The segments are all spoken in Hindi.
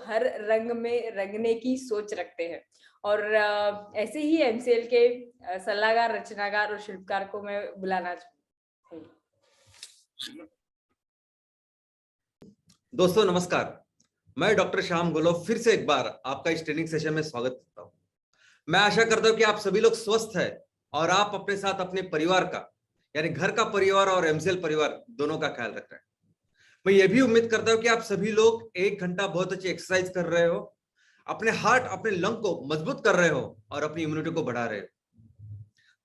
हर रंग में रंगने की सोच रखते हैं और ऐसे ही एमसीएल के सलाहकार, रचनाकार और शिल्पकार को मैं बुलाना चाहूँगी। दोस्तों नमस्कार। मैं डॉक्टर श्याम गोलोव फिर से एक बार आपका इस ट्रेनिंग सेशन में स्वागत करता हूं। मैं आशा करता हूं कि आप सभी लोग स्वस्थ हैं और आप अपने साथ अपने परिवार का यानी घर का परिवार और एमसीएल परिवार दोनों का ख्याल रख रहे हैं। मैं ये भी उम्मीद करता हूं कि आप सभी लोग 1 घंटा बहुत अच्छी एक्सरसाइज कर रहे हो, अपने हार्ट अपने लंग को मजबूत कर रहे हो और अपनी इम्यूनिटी को बढ़ा रहे हो।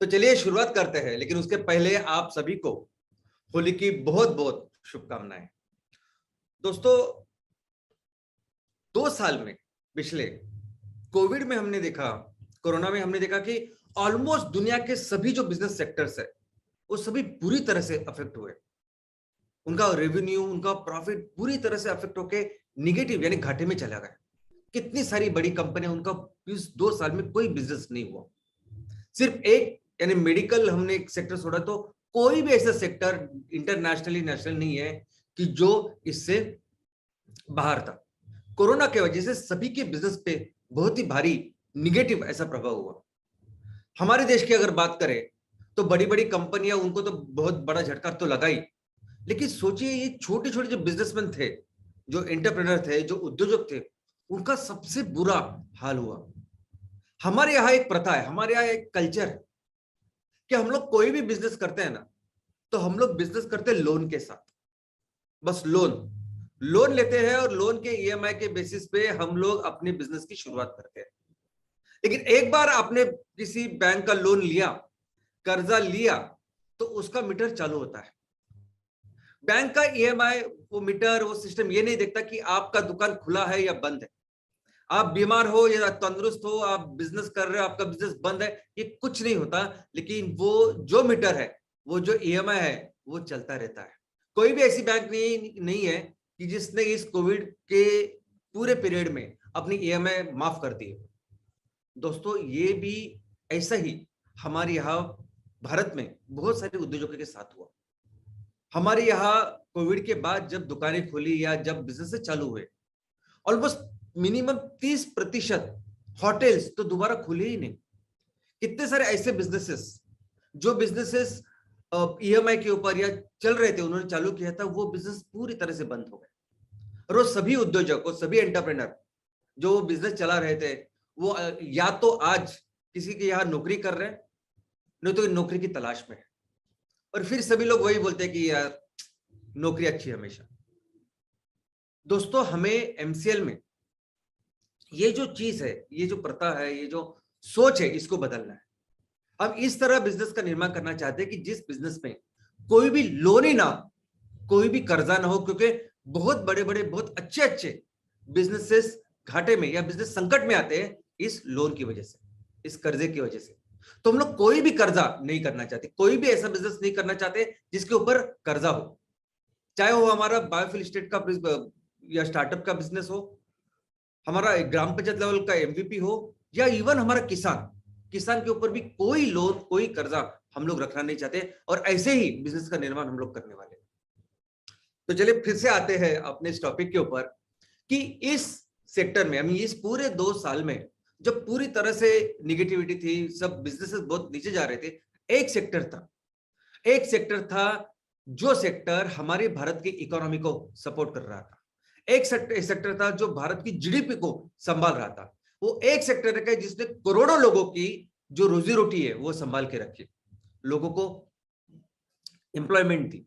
तो चलिए शुरुआत करते हैं, लेकिन उसके पहले आप सभी को होली की बहुत बहुत शुभकामनाएं। दोस्तों 2 साल में पिछले कोविड में हमने देखा, कोरोना में हमने देखा कि ऑलमोस्ट दुनिया के सभी जो बिजनेस सेक्टर्स है वो सभी बुरी तरह से अफेक्ट हुए। उनका रेवेन्यू, उनका प्रॉफिट पूरी तरह से अफेक्ट होके निगेटिव यानी घाटे में चला गया। कितनी सारी बड़ी कंपनियां, उनका इस 2 साल में कोई बिजनेस नहीं हुआ। सिर्फ एक यानी मेडिकल हमने एक सेक्टर छोड़ा, तो कोई भी ऐसा सेक्टर इंटरनेशनली नेशनल नहीं है कि जो इससे बाहर था। कोरोना के वजह से सभी के बिजनेस पे बहुत ही भारी निगेटिव ऐसा प्रभाव हुआ। हमारे देश की अगर बात करें तो बड़ी बड़ी कंपनियां, उनको तो बहुत बड़ा झटका तो लगा ही, लेकिन सोचिए ये छोटे छोटे जो बिजनेसमैन थे, जो एंटरप्रेन्योर थे, जो उद्योजक थे, उनका सबसे बुरा हाल हुआ। हमारे यहाँ एक प्रथा है, हमारे यहाँ एक कल्चर है कि हम लोग कोई भी बिजनेस करते हैं ना, तो हम लोग बिजनेस करते हैं लोन के साथ। बस लोन लेते हैं और लोन के ईएमआई के बेसिस पे हम लोग अपने बिजनेस की शुरुआत करते हैं। लेकिन एक बार आपने किसी बैंक का लोन लिया, कर्जा लिया, तो उसका मीटर चालू होता है। बैंक का ईएमआई, वो मीटर, वो सिस्टम ये नहीं देखता कि आपका दुकान खुला है या बंद है, आप बीमार हो या तंदुरुस्त हो, आप बिजनेस कर रहे हो, आपका बिजनेस बंद है, ये कुछ नहीं होता। लेकिन वो जो मीटर है, वो जो ईएमआई है, वो चलता रहता है। कोई भी ऐसी बैंक नहीं है कि जिसने इस कोविड के पूरे पीरियड में अपनी ईएमआई माफ कर दी है। दोस्तों ये भी ऐसा ही हमारे यहाँ भारत में बहुत सारे उद्योजकों के साथ हुआ। हमारे यहाँ कोविड के बाद जब दुकानें खुली या जब बिजनेस चालू हुए, ऑलमोस्ट मिनिमम 30% होटल्स तो दोबारा खुले ही नहीं। कितने सारे ऐसे बिजनेसेस, जो बिजनेसेस ईएमआई के ऊपर या चल रहे थे, उन्होंने चालू किया था, वो बिजनेस पूरी तरह से बंद हो गए। और वो सभी उद्योजक, वो सभी एंटरप्रेन्योर जो बिजनेस चला रहे थे, वो या तो आज किसी के यहाँ नौकरी कर रहे हैं, नहीं तो नौकरी की तलाश में है। और फिर सभी लोग वही बोलते हैं कि यार नौकरी अच्छी है हमेशा। दोस्तों हमें एमसीएल में ये जो चीज है, ये जो प्रथा है, ये जो सोच है, इसको बदलना है। हम इस तरह बिजनेस का निर्माण करना चाहते हैं कि जिस बिजनेस में कोई भी लोन ही ना, कोई भी कर्जा ना हो, क्योंकि बहुत बड़े बड़े बहुत अच्छे अच्छे बिजनेसेस घाटे में या बिजनेस संकट में आते हैं इस लोन की वजह से, इस कर्जे की वजह से। तो हम लोग कोई भी कर्जा नहीं करना चाहते, कोई भी ऐसा बिजनेस नहीं करना चाहते जिसके ऊपर कर्जा हो, चाहे वो हमारा बायोफ्यूल स्टेट का या स्टार्टअप का बिजनेस हो, हमारा ग्राम पंचायत लेवल का एमवीपी हो, या इवन हमारा किसान के ऊपर भी कोई लोन, कोई कर्जा हम लोग रखना नहीं चाहते। और ऐसे ही बिजनेस का निर्माण हम लोग करने वाले हैं। तो चलिए फिर से आते हैं अपने इस टॉपिक के ऊपर कि इस सेक्टर में, हम इस पूरे 2 साल में जब पूरी तरह से निगेटिविटी थी, सब बिजनेसेस बहुत नीचे जा रहे थे, एक सेक्टर था जो सेक्टर हमारे भारत की इकोनॉमी को सपोर्ट कर रहा था। एक सेक्टर था जो भारत की जीडीपी को संभाल रहा था। वो एक सेक्टर है जिसने करोड़ों लोगों की जो रोजी रोटी है वो संभाल के रखी, लोगों को एम्प्लॉयमेंट दी,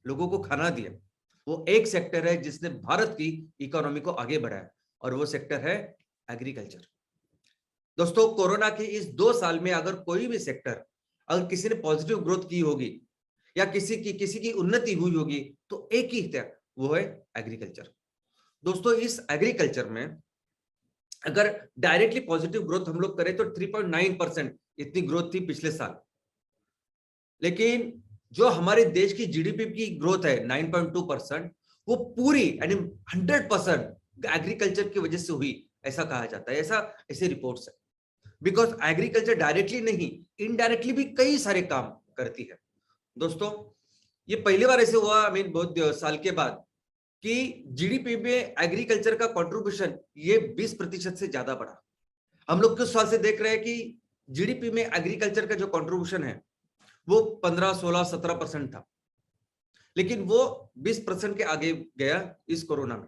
लोगों को खाना दिया। वो एक सेक्टर है जिसने भारत की इकोनॉमी को आगे बढ़ाया, और वो सेक्टर है एग्रीकल्चर। दोस्तों कोरोना के इस 2 साल में अगर कोई भी सेक्टर, अगर किसी ने पॉजिटिव ग्रोथ की होगी या किसी की उन्नति हुई होगी, तो एक ही है, वो है एग्रीकल्चर। दोस्तों इस एग्रीकल्चर में अगर डायरेक्टली पॉजिटिव ग्रोथ हम लोग करें तो 3.9% इतनी ग्रोथ थी पिछले साल। लेकिन जो हमारे देश की जीडीपी की ग्रोथ है 9.2%, वो पूरी यानी 100% एग्रीकल्चर की वजह से हुई, ऐसा कहा जाता है, ऐसे रिपोर्ट्स है। बिकॉज एग्रीकल्चर डायरेक्टली नहीं, इनडायरेक्टली भी कई सारे काम करती है। दोस्तों ये पहली बार ऐसे हुआ, बहुत साल के बाद कि जीडीपी में एग्रीकल्चर का कंट्रीब्यूशन ये 20% से ज्यादा बढ़ा। हम लोग कुछ साल से देख रहे हैं कि जीडीपी में एग्रीकल्चर का जो कंट्रीब्यूशन है वो 15, 16, 17% था, लेकिन वो 20% के आगे गया इस कोरोना में।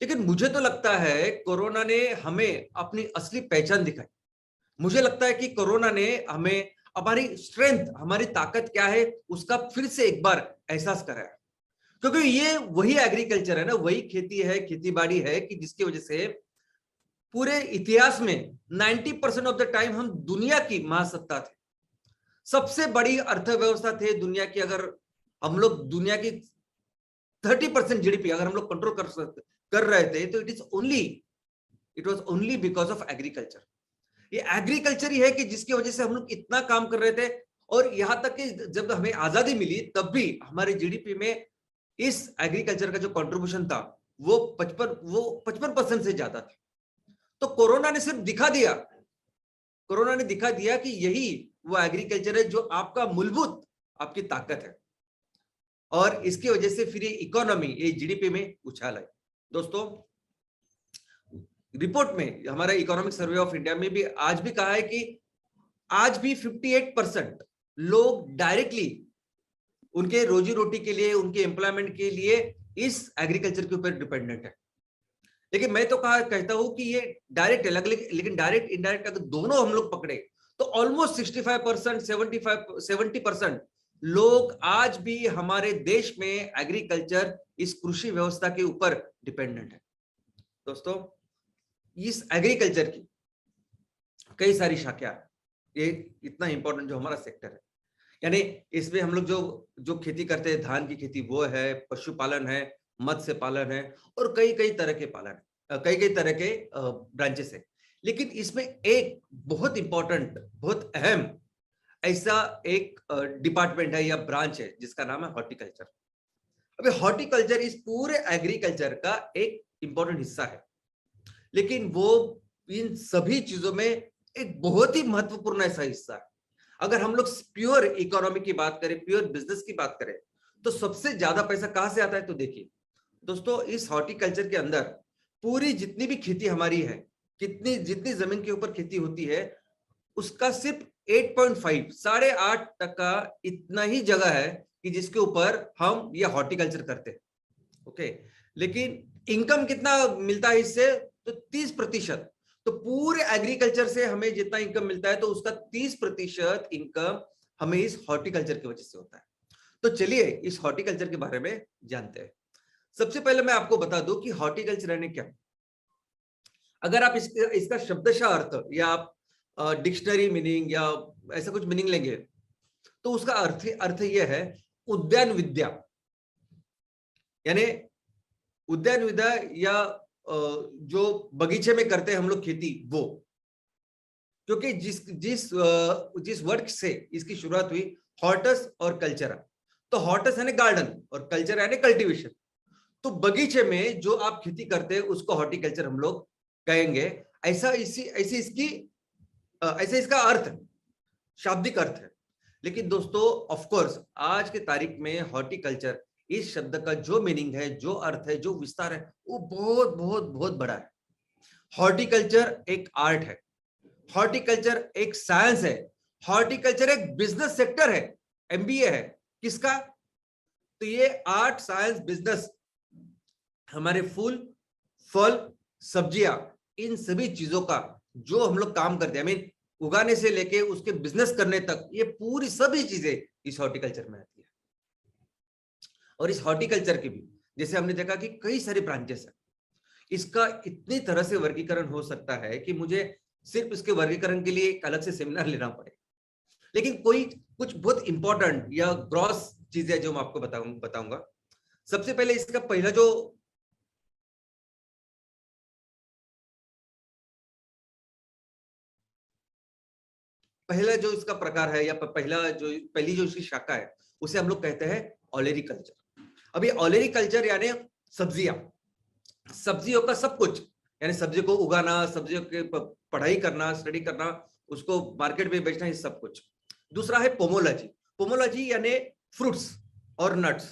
लेकिन मुझे तो लगता है कोरोना ने हमें अपनी असली पहचान दिखाई। मुझे लगता है कि कोरोना ने हमें हमारी स्ट्रेंथ, हमारी ताकत क्या है उसका फिर से एक बार एहसास कराया, क्योंकि ये वही एग्रीकल्चर है ना, वही खेती है, खेती बाड़ी है कि जिसकी वजह से पूरे इतिहास में 90% ऑफ द टाइम हम दुनिया की महासत्ता थे, सबसे बड़ी अर्थव्यवस्था थे दुनिया की। अगर हम लोग दुनिया की 30% जीडीपी अगर हम लोग कंट्रोल कर रहे थे तो it was only because of agriculture. ये एग्रीकल्चर ही है कि जिसकी वजह से हम लोग इतना काम कर रहे थे, और यहां तक कि जब हमें आजादी मिली तब भी हमारे जीडीपी में इस एग्रीकल्चर का जो कंट्रीब्यूशन था वो 55% से ज्यादा था। तो कोरोना ने सिर्फ दिखा दिया कि यही वो एग्रीकल्चर है जो आपका मूलभूत आपकी ताकत है, और इसकी वजह से फिर ये इकोनॉमी, ये जीडीपी में उछाल आई। दोस्तों, रिपोर्ट में हमारा इकोनॉमिक सर्वे ऑफ इंडिया में भी आज भी कहा है कि आज भी 58% लोग डायरेक्टली उनके रोजी रोटी के लिए, उनके एम्प्लॉयमेंट के लिए इस एग्रीकल्चर के ऊपर डिपेंडेंट है। लेकिन मैं तो कहता हूं कि ये डायरेक्ट है, लेकिन डायरेक्ट इंडायरेक्ट अगर दोनों हम लोग पकड़े तो ऑलमोस्ट 65%, 70% लोग आज भी हमारे देश में एग्रीकल्चर, इस कृषि व्यवस्था के ऊपर डिपेंडेंट है। दोस्तों, इस एग्रीकल्चर की कई सारी शाखाएं, ये इतना इंपॉर्टेंट जो हमारा सेक्टर है, यानी इसमें हम लोग जो खेती करते हैं, धान की खेती वो है, पशुपालन है, मत्स्य पालन है, और कई तरह के पालन, कई तरह के ब्रांचेस है। लेकिन इसमें एक बहुत इंपॉर्टेंट, बहुत अहम ऐसा एक डिपार्टमेंट है या ब्रांच है जिसका नाम है हॉर्टिकल्चर। अभी हॉर्टिकल्चर इस पूरे एग्रीकल्चर का एक इंपॉर्टेंट हिस्सा है, लेकिन वो इन सभी चीजों में एक बहुत ही महत्वपूर्ण ऐसा हिस्सा है। अगर हम लोग प्योर इकोनॉमी की बात करें, प्योर बिजनेस की बात करें, तो सबसे ज्यादा पैसा कहां से आता है? तो देखिए दोस्तों, इस हॉर्टिकल्चर के अंदर पूरी जितनी भी खेती हमारी है, जितनी जमीन के ऊपर खेती होती है, उसका सिर्फ 8.5, 8.5% इतना ही जगह है कि जिसके ऊपर हम यह हॉर्टिकल्चर करते हैं। ओके, लेकिन इनकम कितना मिलता है इससे? तो 30%। तो पूरे एग्रीकल्चर से हमें जितना इनकम मिलता है, तो उसका 30% इनकम हमें इस हॉर्टिकल्चर की वजह से होता है। तो चलिए इस हॉर्टिकल्चर के बारे में जानते हैं। सबसे पहले मैं आपको बता दूं कि हॉर्टिकल्चर यानी क्या। अगर आप इसका शब्दशः अर्थ या आप डिक्शनरी मीनिंग या ऐसा कुछ मीनिंग लेंगे, तो उसका अर्थ यह है उद्यान विद्या, यानी उद्यान विद्या या जो बगीचे में करते हैं हम लोग खेती, वो। क्योंकि जिस वर्ड से इसकी शुरुआत हुई, हॉर्टस और कल्चर, तो हॉर्टस यानी गार्डन और कल्चर यानी कल्टीवेशन। तो बगीचे में जो आप खेती करते हैं उसको हॉर्टिकल्चर हम लोग कहेंगे। ऐसा इसका अर्थ, शाब्दिक अर्थ है। लेकिन दोस्तों, ऑफ कोर्स आज के तारीख में हॉर्टिकल्चर इस शब्द का जो मीनिंग है, जो अर्थ है, जो विस्तार है, वो बहुत बहुत बहुत बड़ा है। हॉर्टिकल्चर एक आर्ट है, हॉर्टिकल्चर एक साइंस है, हॉर्टिकल्चर एक बिजनेस सेक्टर है, एमबीए है। किसका? तो ये आर्ट, साइंस, बिजनेस, हमारे फूल, फल, सब्जियां, इन सभी चीजों का जो हम लोग काम करते हैं, आई मीन उगाने से लेके उसके बिजनेस करने तक, ये पूरी सभी चीजें इस हॉर्टिकल्चर में आती है। और इस हॉर्टिकल्चर की भी, जैसे हमने देखा कि कई सारे ब्रांचेस है, इसका इतनी तरह से वर्गीकरण हो सकता है कि मुझे सिर्फ इसके वर्गीकरण के लिए एक अलग से सेमिनार लेना पड़ेगा। लेकिन कुछ बहुत इंपॉर्टेंट या ग्रॉस चीजें जो मैं आपको बताऊंगा। सबसे पहले इसका पहला जो इसका प्रकार है या पहली जो इसकी शाखा है, उसे हम लोग कहते हैं ओलेरीकल्चर। अभी ओलेरीकल्चर यानी सब्जियों का सब कुछ, यानी सब्जी को उगाना, सब्जियों की पढ़ाई करना, स्टडी करना, उसको मार्केट में बेचना, ये सब कुछ। दूसरा है पोमोलॉजी यानी फ्रूट्स और नट्स,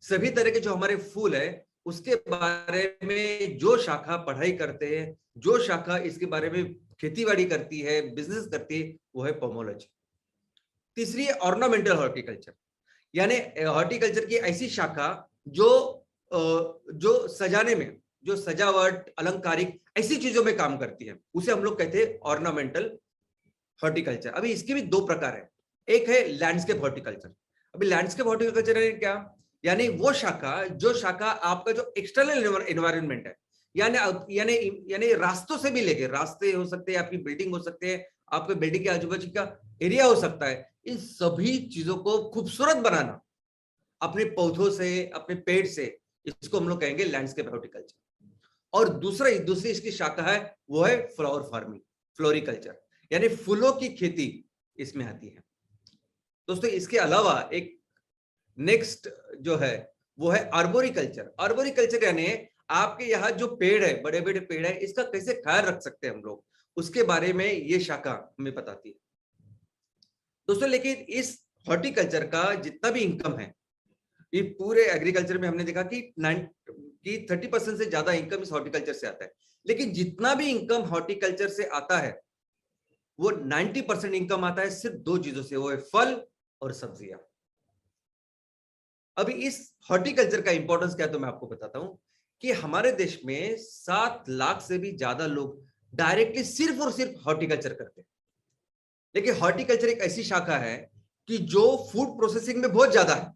सभी तरह के जो हमारे फूल है उसके बारे में जो शाखा पढ़ाई करते हैं, जो शाखा इसके बारे में खेतीबाड़ी करती है, बिजनेस करती है, वो है पोमोलॉजी। तीसरी है ऑर्नामेंटल हॉर्टिकल्चर, यानी हॉर्टिकल्चर की ऐसी शाखा जो जो सजाने में, जो सजावट, अलंकारिक ऐसी चीजों में काम करती है, उसे हम लोग कहते हैं ऑर्नामेंटल हॉर्टिकल्चर। अभी इसके भी दो प्रकार है, एक है लैंडस्केप हॉर्टिकल्चर। अभी लैंडस्केप हॉर्टिकल्चर यानी क्या, यानी वो शाखा, जो शाखा आपका जो एक्सटर्नल एनवायरनमेंट है, यानी यानी यानी रास्तों से भी लेके, रास्ते हो सकते हैं, आपकी बिल्डिंग हो सकते हैं, आपके बिल्डिंग के आजू बाजू का एरिया हो सकता है, इन सभी चीजों को खूबसूरत बनाना अपने पौधों से, अपने पेड़ से, इसको हम लोग कहेंगे लैंडस्केप हॉर्टिकल्चर। और दूसरी इसकी शाखा है, वो है फ्लावर फार्मिंग, फ्लोरिकल्चर, यानी फूलों की खेती इसमें आती है। दोस्तों इसके अलावा एक नेक्स्ट जो है वो है आर्बोरिकल्चर। आर्बोरिकल्चर यानी आपके यहाँ जो पेड़ है, बड़े बड़े पेड़ है, इसका कैसे ख्याल रख सकते हैं हम लोग, उसके बारे में ये शाखा हमें बताती है। दोस्तों लेकिन इस हॉर्टिकल्चर का जितना भी इनकम है, ये पूरे एग्रीकल्चर में हमने देखा कि 30% से ज्यादा इनकम इस हॉर्टिकल्चर से आता है, लेकिन जितना भी इनकम हॉर्टिकल्चर से आता है वो 90% इनकम आता है सिर्फ दो चीजों से, वो है फल और सब्जियां। अभी इस हॉर्टिकल्चर का इंपॉर्टेंस क्या है तो मैं आपको बताता हूं कि हमारे देश में 7 लाख से भी ज्यादा लोग डायरेक्टली सिर्फ और सिर्फ हॉर्टिकल्चर करते हैं। लेकिन हॉर्टिकल्चर एक ऐसी शाखा है कि जो फूड प्रोसेसिंग में बहुत ज्यादा है,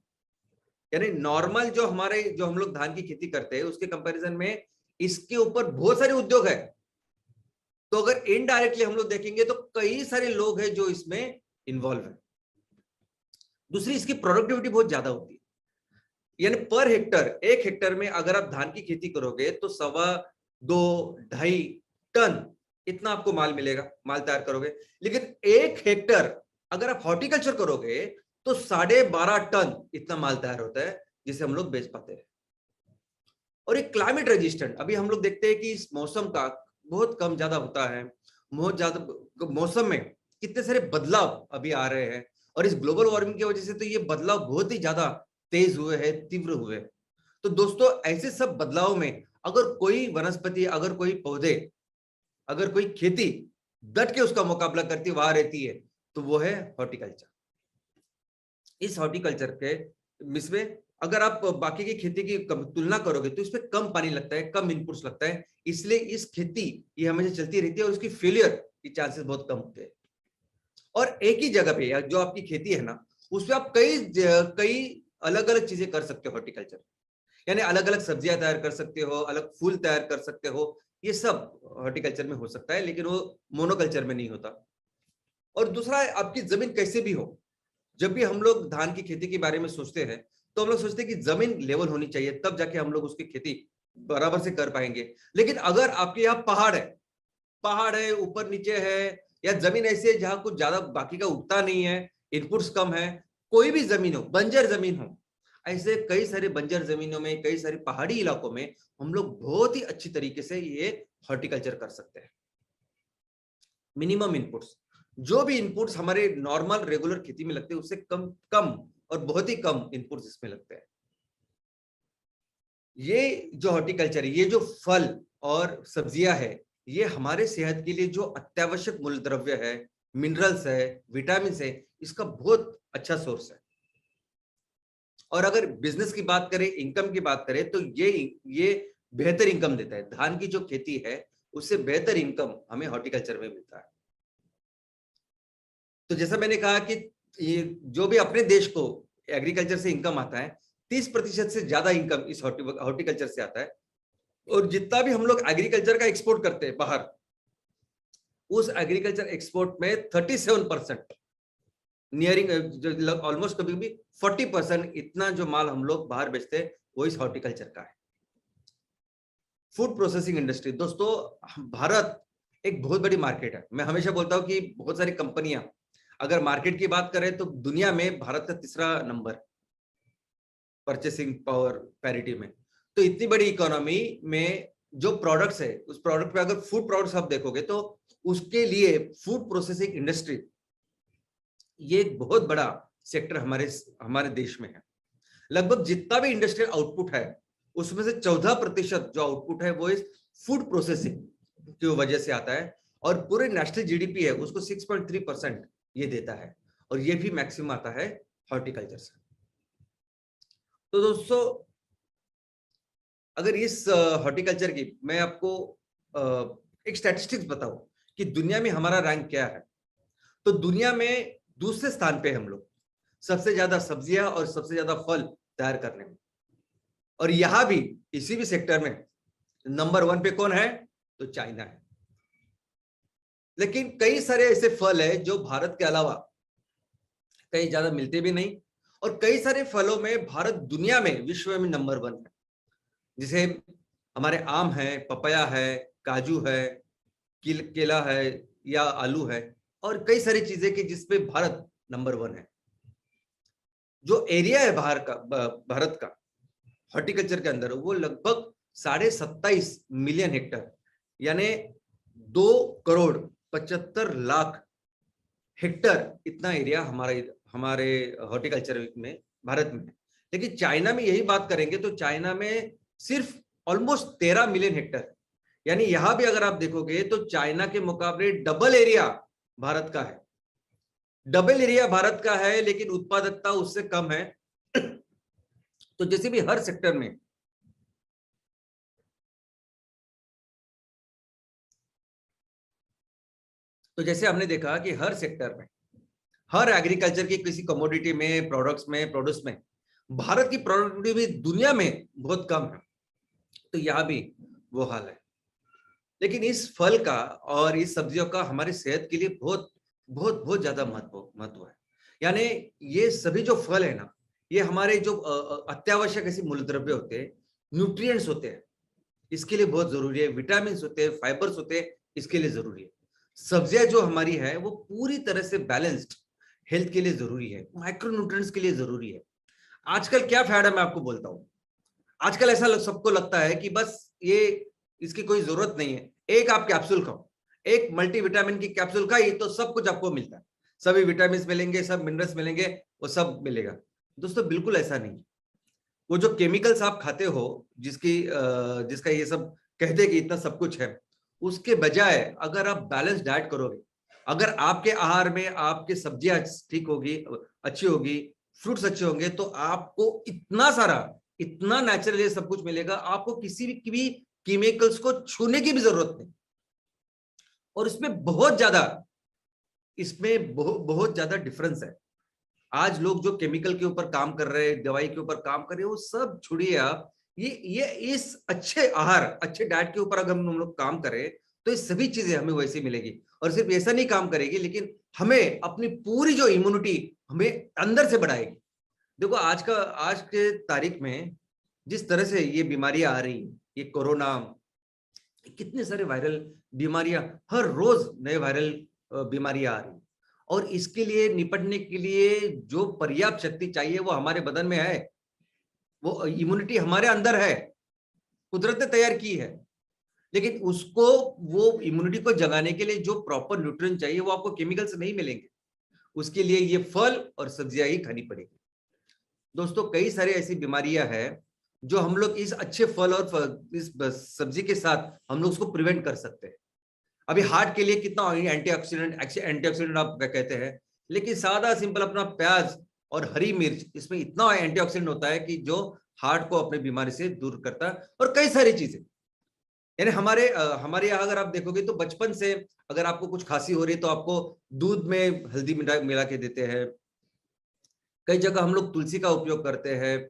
यानी नॉर्मल जो हम लोग धान की खेती करते हैं उसके कंपैरिजन में इसके ऊपर बहुत सारे उद्योग है। तो अगर इनडायरेक्टली हम लोग देखेंगे तो कई सारे लोग हैं जो इसमें इन्वॉल्व है। दूसरी, इसकी प्रोडक्टिविटी बहुत ज्यादा होती है, यानी पर हेक्टर, 1 हेक्टर में अगर आप धान की खेती करोगे तो 2.25-2.5 टन इतना आपको माल मिलेगा, माल तैयार करोगे। लेकिन 1 हेक्टर अगर आप हॉर्टिकल्चर करोगे तो 12.5 टन इतना माल तैयार होता है, जिसे हम लोग बेच पाते हैं। और एक क्लाइमेट रेजिस्टेंट, अभी हम लोग देखते हैं कि इस मौसम का बहुत कम ज्यादा होता है, बहुत ज्यादा मौसम में कितने सारे बदलाव अभी आ रहे हैं, और इस ग्लोबल वार्मिंग की वजह से तो ये बदलाव बहुत ही ज्यादा तेज हुए हैं, तीव्र हुए। तो दोस्तों ऐसे सब बदलाव में अगर कोई वनस्पति, अगर कोई पौधे, अगर कोई खेती डट के उसका मुकाबला करती वहां रहती है तो वो है हॉर्टिकल्चर। इस हॉर्टिकल्चर के इसमें अगर आप बाकी की खेती की तुलना करोगे तो इसमें कम पानी लगता है, कम इनपुट्स लगता है, इसलिए इस खेती ये हमेशा चलती रहती है और उसकी फेलियर के चांसेस बहुत कम होते हैं। और एक ही जगह पे जो आपकी खेती है ना, उसमें आप कई अलग अलग चीजें कर सकते हो हॉर्टिकल्चर, यानी अलग अलग सब्जियां तैयार कर सकते हो, अलग फूल तैयार कर सकते हो, ये सब हॉर्टिकल्चर में हो सकता है, लेकिन वो मोनोकल्चर में नहीं होता। और दूसरा, आपकी जमीन कैसे भी हो, जब भी हम लोग धान की खेती के बारे में सोचते हैं तो हम लोग सोचते हैं कि जमीन लेवल होनी चाहिए, तब जाके हम लोग उसकी खेती बराबर से कर पाएंगे। लेकिन अगर आपके यहाँ पहाड़ है, ऊपर नीचे है, या जमीन ऐसी है जहां कुछ ज्यादा बाकी का उगता नहीं है, इनपुट्स कम है, कोई भी जमीन हो, बंजर जमीन हो, ऐसे कई सारे बंजर जमीनों में, कई सारे पहाड़ी इलाकों में हम लोग बहुत ही अच्छी तरीके से ये हॉर्टिकल्चर कर सकते हैं। मिनिमम इनपुट्स, जो भी इनपुट्स हमारे नॉर्मल रेगुलर खेती में लगते हैं उससे कम और बहुत ही कम इनपुट्स इसमें लगते हैं। ये जो हॉर्टिकल्चर है, ये जो फल और सब्जियां है, ये हमारे सेहत के लिए जो अत्यावश्यक मूल द्रव्य है, मिनरल्स है, विटामिन है, इसका बहुत अच्छा सोर्स है। और अगर बिजनेस की बात करें, इनकम की बात करें, तो ये बेहतर इनकम देता है। धान की जो खेती है उससे बेहतर इनकम हमें हॉर्टिकल्चर में मिलता है। तो जैसा मैंने कहा कि ये जो भी अपने देश को एग्रीकल्चर से इनकम आता है, 30% से ज्यादा इनकम इस हॉर्टिकल्चर से आता है। और जितना भी हम लोग एग्रीकल्चर का एक्सपोर्ट करते हैं बाहर, उस एग्रीकल्चर एक्सपोर्ट में 37%, नियरिंग ऑलमोस्ट कभी भी 40% इतना जो माल हम लोग बाहर बेचते हैं वो इस हॉर्टिकल्चर का है। फूड प्रोसेसिंग इंडस्ट्री, दोस्तों भारत एक बहुत बड़ी मार्केट है। मैं हमेशा बोलता हूं कि बहुत सारी कंपनियां, अगर मार्केट की बात करें तो दुनिया में भारत का 3रा नंबर परचेसिंग पावर पैरिटी में। तो इतनी बड़ी इकोनॉमी में जो प्रोडक्ट्स है, उस प्रोडक्ट पे अगर फूड प्रोडक्ट्स आप देखोगे तो उसके लिए फूड प्रोसेसिंग इंडस्ट्री ये एक बहुत बड़ा सेक्टर हमारे देश में है। लगभग जितना भी इंडस्ट्रियल आउटपुट है उसमें से 14% जो आउटपुट है वो इस फूड प्रोसेसिंग की वजह से आता है, और पूरे नेशनल जीडीपी है उसको 6.3% ये देता है, और ये भी मैक्सिमम आता है हॉर्टिकल्चर से। तो दोस्तों, अगर इस हॉर्टिकल्चर की मैं आपको एक स्टैटिस्टिक्स बताऊं कि दुनिया में हमारा रैंक क्या है, तो दुनिया में दूसरे स्थान पे हम लोग, सबसे ज्यादा सब्जियां और सबसे ज्यादा फल तैयार करने में। और यहां भी इसी भी सेक्टर में नंबर 1 पे कौन है, तो चाइना है। लेकिन कई सारे ऐसे फल है जो भारत के अलावा कहीं ज्यादा मिलते भी नहीं, और कई सारे फलों में भारत दुनिया में, विश्व में नंबर 1 है। जैसे हमारे आम है, पपाया है, काजू है, केला है या आलू है, और कई सारी चीजें कि जिसपे भारत नंबर 1 है। जो एरिया है भारत का हॉर्टिकल्चर के अंदर, वो लगभग 27.5 मिलियन हेक्टर, यानी 2,75,00,000 हेक्टर इतना एरिया हमारे हॉर्टिकल्चर में भारत में है। लेकिन चाइना में यही बात करेंगे तो चाइना में सिर्फ ऑलमोस्ट 13 मिलियन हेक्टर, यानी यहां भी अगर आप देखोगे तो चाइना के मुकाबले डबल एरिया भारत का है। डबल एरिया भारत का है, लेकिन उत्पादकता उससे कम है। तो जैसे भी हर सेक्टर में तो जैसे हमने देखा कि हर सेक्टर में, हर एग्रीकल्चर की किसी कमोडिटी में, प्रोडक्ट्स में भारत की प्रोडक्टिविटी दुनिया में बहुत कम है। तो यहां भी वो हाल है। लेकिन इस फल का और इस सब्जियों का हमारी सेहत के लिए बहुत बहुत बहुत ज्यादा महत्व है। यानी ये सभी जो फल है ना, ये हमारे जो अत्यावश्यक ऐसे मूलद्रव्य होते हैं, न्यूट्रिएंट्स होते हैं, इसके लिए बहुत जरूरी है। विटामिन होते हैं, फाइबर्स होते हैं, इसके लिए जरूरी है। सब्जियां जो हमारी है वो पूरी तरह से बैलेंस्ड हेल्थ के लिए जरूरी है, माइक्रोन्यूट्रिएंट्स के लिए जरूरी है। आजकल क्या फैड है मैं आपको बोलता हूँ। आजकल ऐसा सबको लगता है कि बस ये इसकी कोई जरूरत नहीं है, एक आप कैप्सूल खाओ, एक मल्टीविटामिन की कैप्सूल खाई तो सब कुछ आपको मिलता है, सभी विटामिन मिलेंगे, सब मिनरल्स मिलेंगे, वो सब मिलेगा। दोस्तों बिल्कुल ऐसा नहीं। वो जो केमिकल्स आप खाते हो, जिसका ये सब कहते हैं कि इतना सब कुछ है, उसके बजाय अगर आप बैलेंस डाइट करोगे, अगर आपके आहार में आपके सब्जियां ठीक होगी, अच्छी होगी, फ्रूट्स अच्छे होंगे, तो आपको इतना नेचुरली सब कुछ मिलेगा, आपको किसी भी केमिकल्स को छूने की भी जरूरत नहीं। और इसमें बहुत ज्यादा डिफरेंस है। आज लोग जो केमिकल के ऊपर काम कर रहे हैं, दवाई के ऊपर काम कर रहे हैं, वो सब छोड़िए आप। ये इस अच्छे आहार, अच्छे डाइट के ऊपर अगर हम लोग काम करें तो ये सभी चीजें हमें वैसे मिलेगी। और सिर्फ ऐसा नहीं काम करेगी, लेकिन हमें अपनी पूरी जो इम्यूनिटी हमें अंदर से बढ़ाएगी। देखो आज के तारीख में जिस तरह से ये बीमारियां आ रही, ये कोरोना, कितने सारे वायरल बीमारियां, हर रोज नए वायरल बीमारियां आ रही, और इसके लिए निपटने के लिए जो पर्याप्त शक्ति चाहिए वो हमारे बदन में है, वो इम्यूनिटी हमारे अंदर है, कुदरत ने तैयार की है। लेकिन उसको, वो इम्यूनिटी को जगाने के लिए जो प्रॉपर न्यूट्रिएंट चाहिए वो आपको केमिकल से नहीं मिलेंगे। उसके लिए ये फल और सब्जियां ही खानी पड़ेगी। दोस्तों कई सारी ऐसी बीमारियां हैं जो हम लोग इस अच्छे फल और इस सब्जी के साथ हम लोग उसको प्रिवेंट कर सकते हैं। अभी हार्ट के लिए कितना एंटीऑक्सीडेंट आप कहते हैं, लेकिन सादा सिंपल अपना प्याज और हरी मिर्च, इसमें इतना एंटीऑक्सीडेंट होता है कि जो हार्ट को अपने बीमारी से दूर करता है। और कई सारी चीजें, यानी हमारे यहाँ अगर आप देखोगे तो बचपन से अगर आपको कुछ खांसी हो रही है तो आपको दूध में हल्दी मिला के देते हैं। कई जगह हम लोग तुलसी का उपयोग करते हैं।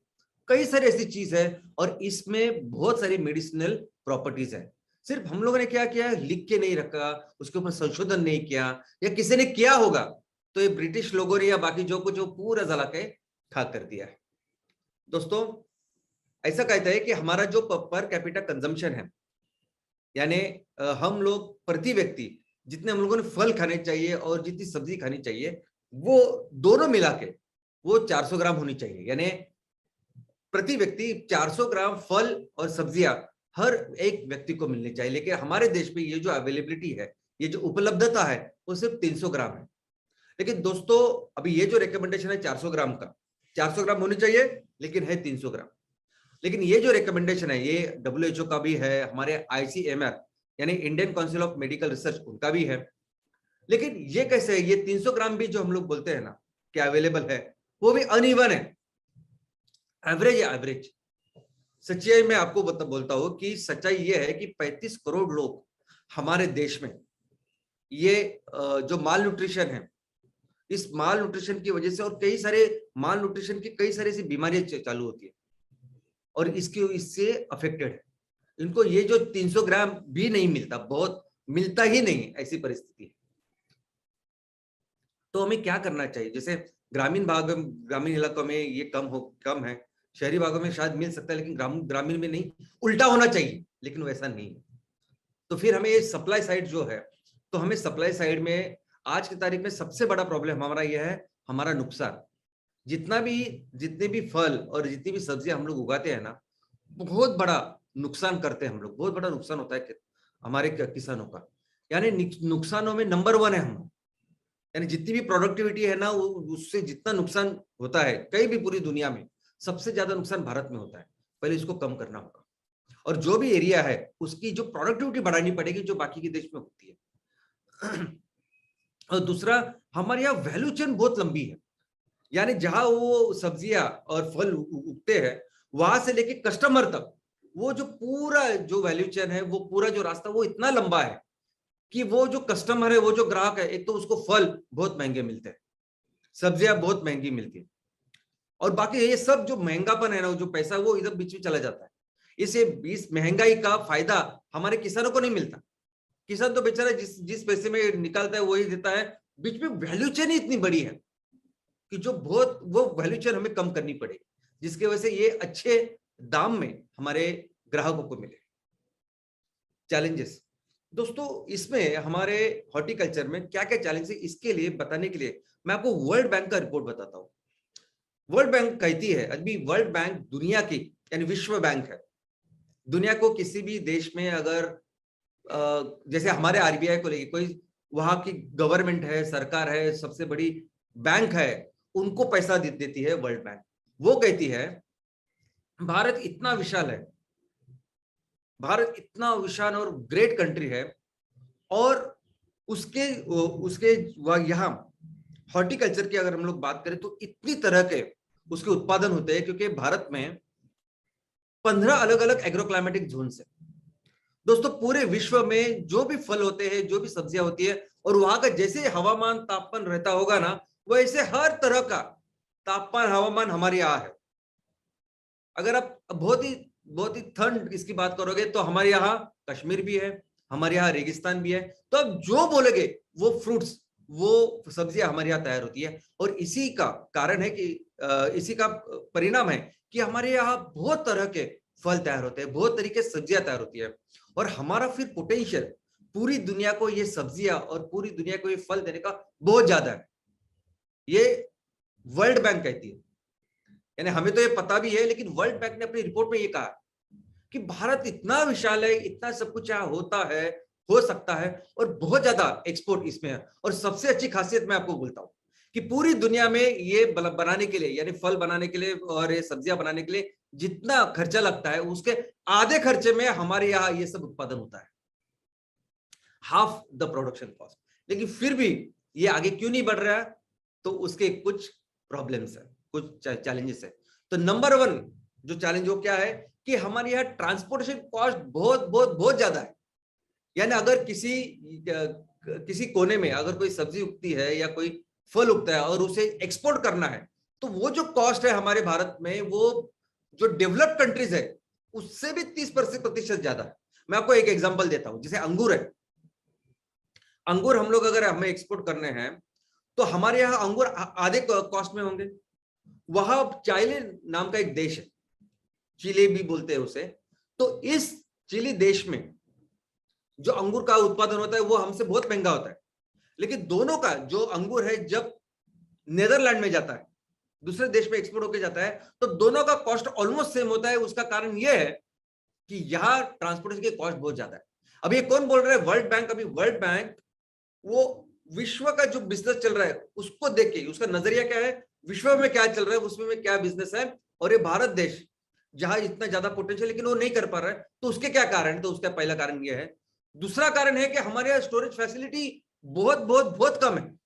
कई सारी ऐसी चीज है, और इसमें बहुत सारी मेडिसिनल प्रॉपर्टीज है। सिर्फ हम लोगों ने क्या किया है, लिख के नहीं रखा, उसके ऊपर संशोधन नहीं किया, या किसी ने किया होगा तो ये ब्रिटिश लोगों ने या बाकी जो कुछ, वो पूरा जला के खाक कर दिया है। दोस्तों ऐसा कहता है कि हमारा जो पर कैपिटा कंजम्पशन है, यानी हम लोग प्रति व्यक्ति जितने हम लोगों ने फल खाने चाहिए और जितनी सब्जी खानी चाहिए, वो दोनों मिला के वो 400 ग्राम होनी चाहिए। यानी प्रति व्यक्ति 400 ग्राम फल और सब्जियां हर एक व्यक्ति को मिलनी चाहिए। लेकिन हमारे देश में ये जो अवेलेबिलिटी है, ये जो उपलब्धता है, वो सिर्फ 300 ग्राम है। लेकिन दोस्तों अभी ये जो रिकमेंडेशन है 400 ग्राम का, 400 ग्राम होनी चाहिए, लेकिन है 300 ग्राम। लेकिन ये जो रिकमेंडेशन है ये WHO का भी है, हमारे ICMR यानी Indian council of medical research उनका भी है। लेकिन ये कैसे है, ये 300 ग्राम भी जो हम लोग बोलते हैं ना कि अवेलेबल है, वो भी अनइवन है, एवरेज है, एवरेज। सच्चाई में आपको बोलता हूं कि सच्चाई ये है कि 35 करोड़ लोग हमारे देश में ये जो माल न्यूट्रिशन है, इस माल न्यूट्रिशन की वजह से और कई सारे माल न्यूट्रिशन की कई सारी ऐसी बीमारियां चालू होती है और इससे अफेक्टेड है। इनको ये जो 300 ग्राम भी नहीं मिलता, बहुत मिलता ही नहीं, ऐसी परिस्थिति है। तो हमें क्या करना चाहिए? जैसे ग्रामीण इलाकों में ये कम है, शहरी भागों में शायद मिल सकता है, लेकिन ग्रामीण में नहीं, उल्टा होना चाहिए, लेकिन वैसा नहीं है। तो फिर हमें ये सप्लाई साइड जो है, तो हमें सप्लाई साइड में आज की तारीख में सबसे बड़ा प्रॉब्लम हमारा यह है, हमारा नुकसान। जितने भी फल और जितनी भी सब्जियां हम लोग उगाते हैं ना, बहुत बड़ा नुकसान करते हैं हम लोग, बहुत बड़ा नुकसान होता है हमारे किसानों का। यानी नुकसानों में नंबर 1 है हम, यानी जितनी भी प्रोडक्टिविटी है ना, उससे जितना नुकसान होता है कहीं भी पूरी दुनिया में, सबसे ज्यादा नुकसान भारत में होता है। पहले इसको कम करना होगा और जो भी एरिया है उसकी जो प्रोडक्टिविटी बढ़ानी पड़ेगी, जो बाकी के देश में होती है। और दूसरा, हमारे यहाँ वैल्यू चेन बहुत लंबी है, यानी जहां वो सब्जियां और फल उगते हैं वहां से लेके कस्टमर तक, वो जो पूरा जो वैल्यू चेन है, वो पूरा जो रास्ता वो इतना लंबा है कि वो जो कस्टमर है, वो जो ग्राहक है, एक तो उसको फल बहुत महंगे मिलते हैं, सब्जियां बहुत महंगी मिलती है, और बाकी ये सब जो महंगापन है ना, जो पैसा वो इधर बीच में चला जाता है। इस महंगाई का फायदा हमारे किसानों को नहीं मिलता। किसान तो बेचारा जिस पैसे में निकालता है वही देता है। बीच में वैल्यू चेन ही इतनी बड़ी है कि वो वैल्यू चेन हमें कम करनी पड़ेगी, जिसकी वजह से ये अच्छे दाम में हमारे ग्राहकों को मिले। चैलेंजेस दोस्तों, इसमें हमारे हॉर्टिकल्चर में क्या क्या चैलेंज है, इसके लिए बताने के लिए मैं आपको वर्ल्ड बैंक का रिपोर्ट बताता हूं। वर्ल्ड बैंक कहती है, अभी वर्ल्ड बैंक दुनिया की यानी विश्व बैंक है, दुनिया को किसी भी देश में अगर जैसे हमारे RBI को लेके कोई वहां की गवर्नमेंट है, सरकार है, सबसे बड़ी बैंक है, उनको पैसा देती है वर्ल्ड बैंक। वो कहती है भारत इतना विशाल है, भारत इतना विशाल और ग्रेट कंट्री है, और उसके यहाँ हॉर्टिकल्चर की अगर हम लोग बात करें तो इतनी तरह के उसके उत्पादन होते हैं, क्योंकि भारत में 15 अलग अलग एग्रोक्लाइमेटिक जोन है। दोस्तों, पूरे विश्व में जो भी फल होते हैं, जो भी सब्जियां होती है, और वहां का जैसे हवामान तापमान रहता होगा ना, वैसे हर तरह का तापमान हवामान हमारे यहाँ है। अगर आप बहुत ही ठंड इसकी बात करोगे तो हमारे यहाँ कश्मीर भी है, हमारे यहाँ रेगिस्तान भी है। तो अब जो बोलेगे वो फ्रूट्स, वो सब्जियां हमारे यहाँ तैयार होती है, और इसी का कारण है कि इसी का परिणाम है कि हमारे यहाँ बहुत तरह के फल तैयार होते हैं, बहुत तरीके से सब्जियां तैयार होती है, और हमारा फिर पोटेंशियल पूरी दुनिया को ये सब्जियां और पूरी दुनिया को ये फल देने का बहुत ज्यादा है। ये वर्ल्ड बैंक कहती है, यानी हमें तो ये पता भी है, लेकिन वर्ल्ड बैंक ने अपनी रिपोर्ट में ये कहा कि भारत इतना विशाल है, इतना सब कुछ यहाँ होता है, हो सकता है, और बहुत ज्यादा एक्सपोर्ट इसमें है। और सबसे अच्छी खासियत मैं आपको बोलता हूं कि पूरी दुनिया में ये बनाने के लिए, यानी फल बनाने के लिए और ये सब्जियां बनाने के लिए जितना खर्चा लगता है, उसके आधे खर्चे में हमारे यहाँ ये सब उत्पादन होता है, हाफ द प्रोडक्शन कॉस्ट। लेकिन फिर भी ये आगे क्यों नहीं बढ़ रहा है? तो उसके कुछ प्रॉब्लम्स है, कुछ चैलेंजेस है। तो नंबर 1 जो चैलेंज वो क्या है कि हमारे यहाँ ट्रांसपोर्टेशन कॉस्ट बहुत बहुत बहुत ज्यादा है। यानी अगर किसी कोने में अगर कोई सब्जी उगती है या कोई फल उगता है और उसे एक्सपोर्ट करना है, तो वो जो कॉस्ट है हमारे भारत में, वो जो डेवलप्ड कंट्रीज है उससे भी 30% ज्यादा है। मैं आपको एक एग्जांपल देता हूं, जैसे अंगूर है। अंगूर हम लोग अगर हमें एक्सपोर्ट करने हैं तो हमारे यहाँ अंगूर आधे कॉस्ट में होंगे। वहां चिली नाम का एक देश है, चिली भी बोलते हैं उसे। तो इस चिली देश में जो अंगूर का उत्पादन होता है वो हमसे बहुत महंगा होता है, लेकिन दोनों का जो अंगूर है जब नेदरलैंड में जाता है, दूसरे देश में एक्सपोर्ट होकर जाता है, तो दोनों का कॉस्ट ऑलमोस्ट सेम होता है। उसका कारण यह है कि यहाँ ट्रांसपोर्टेशन की कॉस्ट बहुत ज्यादा है। अभी ये कौन बोल रहा है? World bank. अभी वर्ल्ड बैंक वो विश्व का जो बिजनेस चल रहा है उसको देख के, उसका नजरिया क्या है, विश्व में क्या चल रहा है, उसमें क्या बिजनेस है, और ये भारत देश जहां इतना ज्यादा पोटेंशियल, लेकिन वो नहीं कर पा रहा है। तो उसके क्या कारण है? तो उसका पहला कारण ये है। दूसरा कारण है कि हमारे यहाँ स्टोरेज फैसिलिटी बहुत बहुत बहुत कम है।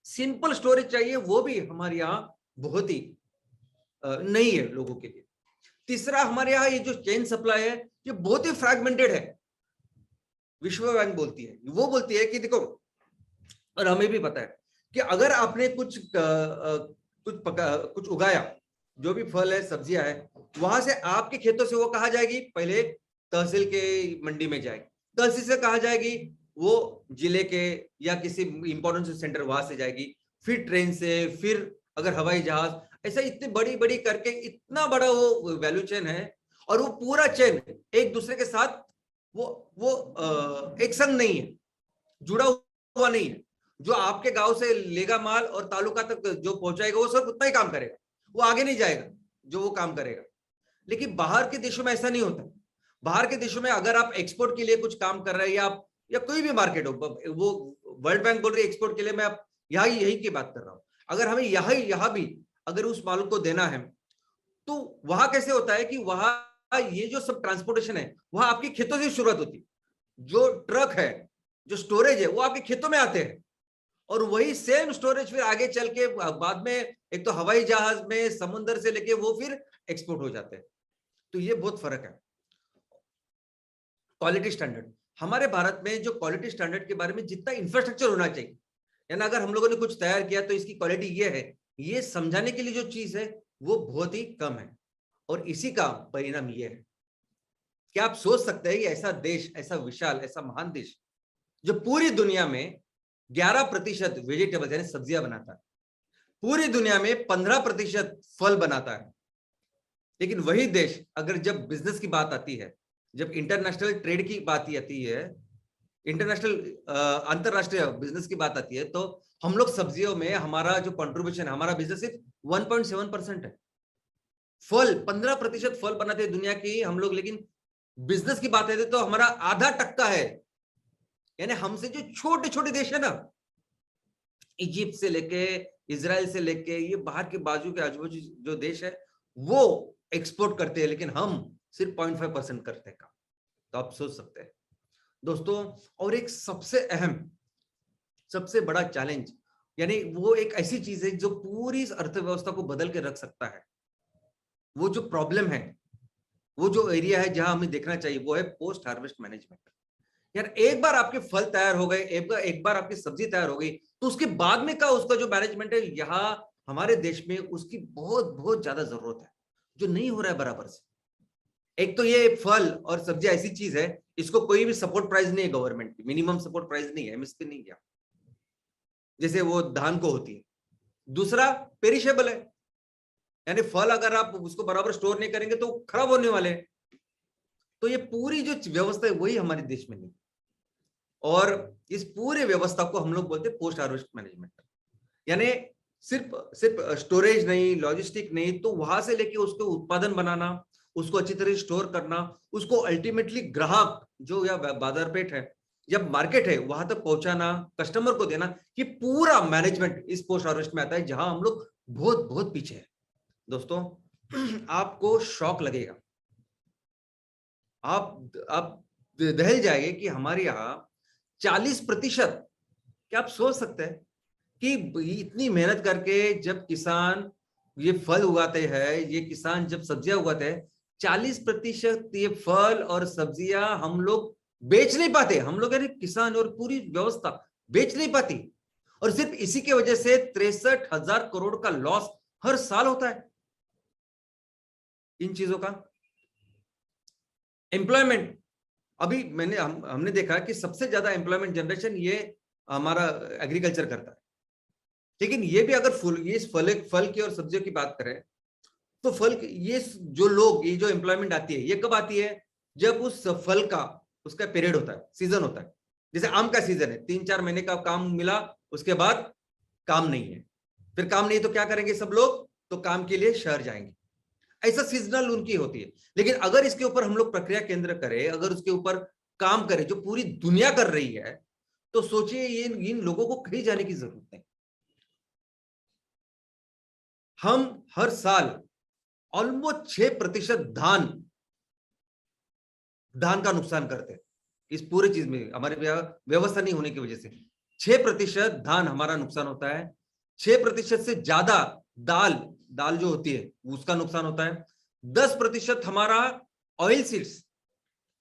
सिंपल स्टोरेज चाहिए, वो भी हमारे यहाँ बहुत ही नहीं है लोगों के लिए। तीसरा, हमारे यहाँ ये जो चेन सप्लाई है ये बहुत ही फ्रैगमेंटेड है। विश्व बैंक बोलती है, वो बोलती है कि देखो, और हमें भी पता है कि अगर आपने कुछ उगाया, जो भी फल है सब्जियां है, वहां से आपके खेतों से वो कहा जाएगी, पहले तहसील के मंडी में जाएगी, तहसील से कहा जाएगी वो जिले के या किसी इंपॉर्टेंट सेंटर वहां से जाएगी, फिर ट्रेन से, फिर अगर हवाई जहाज, ऐसा इतनी बड़ी बड़ी करके इतना बड़ा वो वैल्यू चेन है। और वो पूरा चेन एक दूसरे के साथ वो एक संग नहीं है, जुड़ा हुआ नहीं है। जो आपके गांव से लेगा माल और तालुका तक जो पहुंचाएगा वो सिर्फ उतना ही काम करेगा, वो आगे नहीं जाएगा जो वो काम करेगा। लेकिन बाहर के देशों में ऐसा नहीं होता। बाहर के देशों में अगर आप एक्सपोर्ट के लिए कुछ काम कर रहे हैं, या कोई भी मार्केट हो, वो वर्ल्ड बैंक बोल रही है एक्सपोर्ट के लिए, मैं आप यही की बात कर रहा हूं। अगर हमें यहां भी अगर उस माल को देना है, तो वहां कैसे होता है कि वहां ये जो सब ट्रांसपोर्टेशन है वहां आपके खेतों से शुरुआत होती है। जो ट्रक है, जो स्टोरेज है, वो आपके खेतों में आते हैं, और वही सेम स्टोरेज फिर आगे चल के बाद में एक तो हवाई जहाज में, समुद्र से लेके वो फिर एक्सपोर्ट हो जाते हैं। तो ये बहुत फर्क है। क्वालिटी स्टैंडर्ड, हमारे भारत में जो क्वालिटी स्टैंडर्ड के बारे में जितना इंफ्रास्ट्रक्चर होना चाहिए, यानी अगर हम लोगों ने कुछ तैयार किया तो इसकी क्वालिटी ये है, ये समझाने के लिए जो चीज है वो बहुत ही कम है। और इसी का परिणाम ये है। क्या आप सोच सकते हैं कि ऐसा देश, ऐसा विशाल, ऐसा महान देश, जो पूरी दुनिया में 11% वेजिटेबल्स यानी सब्जियां बनाता है, पूरी दुनिया में 15% फल बनाता है, लेकिन वही देश अगर जब बिजनेस की बात आती है, जब इंटरनेशनल ट्रेड की बात आती है, इंटरनेशनल अंतरराष्ट्रीय बिजनेस की बात आती है, तो हम लोग सब्जियों में हमारा जो कंट्रीब्यूशन है, हमारा बिजनेस सिर्फ 1.7% है। फल 15% फल बनाते हैं दुनिया की हम लोग, लेकिन बिजनेस की बात आती है तो हमारा आधा टक्का है। यानी हमसे जो छोटे छोटे देश है ना, इजिप्ट से लेके, इजराइल से लेके, ये बाहर के बाजू के आजू बाजू जो देश है वो एक्सपोर्ट करते हैं, लेकिन हम सिर्फ 0.5% करते हैं काम। तो आप सोच सकते हैं दोस्तों। और एक सबसे अहम, सबसे बड़ा चैलेंज, यानी वो एक ऐसी चीज है जो पूरी अर्थव्यवस्था को बदल के रख सकता है, वो जो प्रॉब्लम है, वो जो एरिया है जहां हमें देखना चाहिए, वो है पोस्ट हार्वेस्ट मैनेजमेंट। यार एक बार आपके फल तैयार हो गए, एक बार आपकी सब्जी तैयार हो गई, तो उसके बाद में का उसका जो मैनेजमेंट है, यहाँ हमारे देश में उसकी बहुत बहुत ज्यादा जरूरत है, जो नहीं हो रहा है बराबर से। एक तो ये फल और सब्जी ऐसी चीज है, इसको कोई भी सपोर्ट प्राइस नहीं है गवर्नमेंट की, मिनिमम सपोर्ट प्राइस नहीं है, एमएसपी नहीं है, जैसे वो धान को होती है। दूसरा, पेरिशेबल है, यानी फल अगर आप उसको बराबर स्टोर नहीं करेंगे तो खराब होने वाले हैं। तो ये पूरी जो व्यवस्था है वही हमारे देश में नहीं, और इस पूरे व्यवस्था को हम लोग बोलते हैं पोस्ट हार्वेस्ट मैनेजमेंट। यानी सिर्फ सिर्फ स्टोरेज नहीं, लॉजिस्टिक नहीं, तो वहां से लेके उसको उत्पादन बनाना, उसको अच्छी तरह स्टोर करना, उसको अल्टीमेटली ग्राहक जो या बाजार पेट है, जब मार्केट है, वहां तक पहुंचाना, कस्टमर को देना, कि पूरा मैनेजमेंट इस पोस्ट हार्वेस्ट में आता है, जहां हम लोग बहुत बहुत पीछे हैं दोस्तों। आपको शॉक लगेगा, आप दहल जाएंगे कि हमारे यहाँ 40%, क्या आप सोच सकते हैं कि इतनी मेहनत करके जब किसान ये फल उगाते हैं, ये किसान जब सब्जियां उगाते हैं, 40% ये फल और सब्जियां हम लोग बेच नहीं पाते। हम लोग यानी किसान और पूरी व्यवस्था बेच नहीं पाती, और सिर्फ इसी की वजह से 63,000 करोड़ का लॉस हर साल होता है इन चीजों का। एम्प्लॉयमेंट, अभी हमने देखा कि सबसे ज्यादा एम्प्लॉयमेंट जनरेशन ये हमारा एग्रीकल्चर करता है। लेकिन ये भी अगर फल की और सब्जियों की बात करें, तो ये जो लोग, ये जो एम्प्लॉयमेंट आती है, ये कब आती है? जब उस फल का उसका पीरियड होता है, सीजन होता है। जैसे आम का सीजन है, 3-4 महीने का काम मिला, उसके बाद काम नहीं है। फिर काम नहीं तो क्या करेंगे सब लोग? तो काम के लिए शहर जाएंगे। ऐसा सीजनल उनकी होती है। लेकिन अगर इसके ऊपर हम लोग प्रक्रिया केंद्र करें, अगर उसके ऊपर काम करें जो पूरी दुनिया कर रही है, तो सोचिए ये इन लोगों को कहीं जाने की जरूरत नहीं। हम हर साल ऑलमोस्ट 6% धान का नुकसान करते हैं। इस पूरे चीज में हमारे व्यवस्था नहीं होने की वजह से 6% धान हमारा नुकसान होता है। 6% से ज्यादा दाल जो होती है उसका नुकसान होता है। 10% हमारा ऑयल सीड्स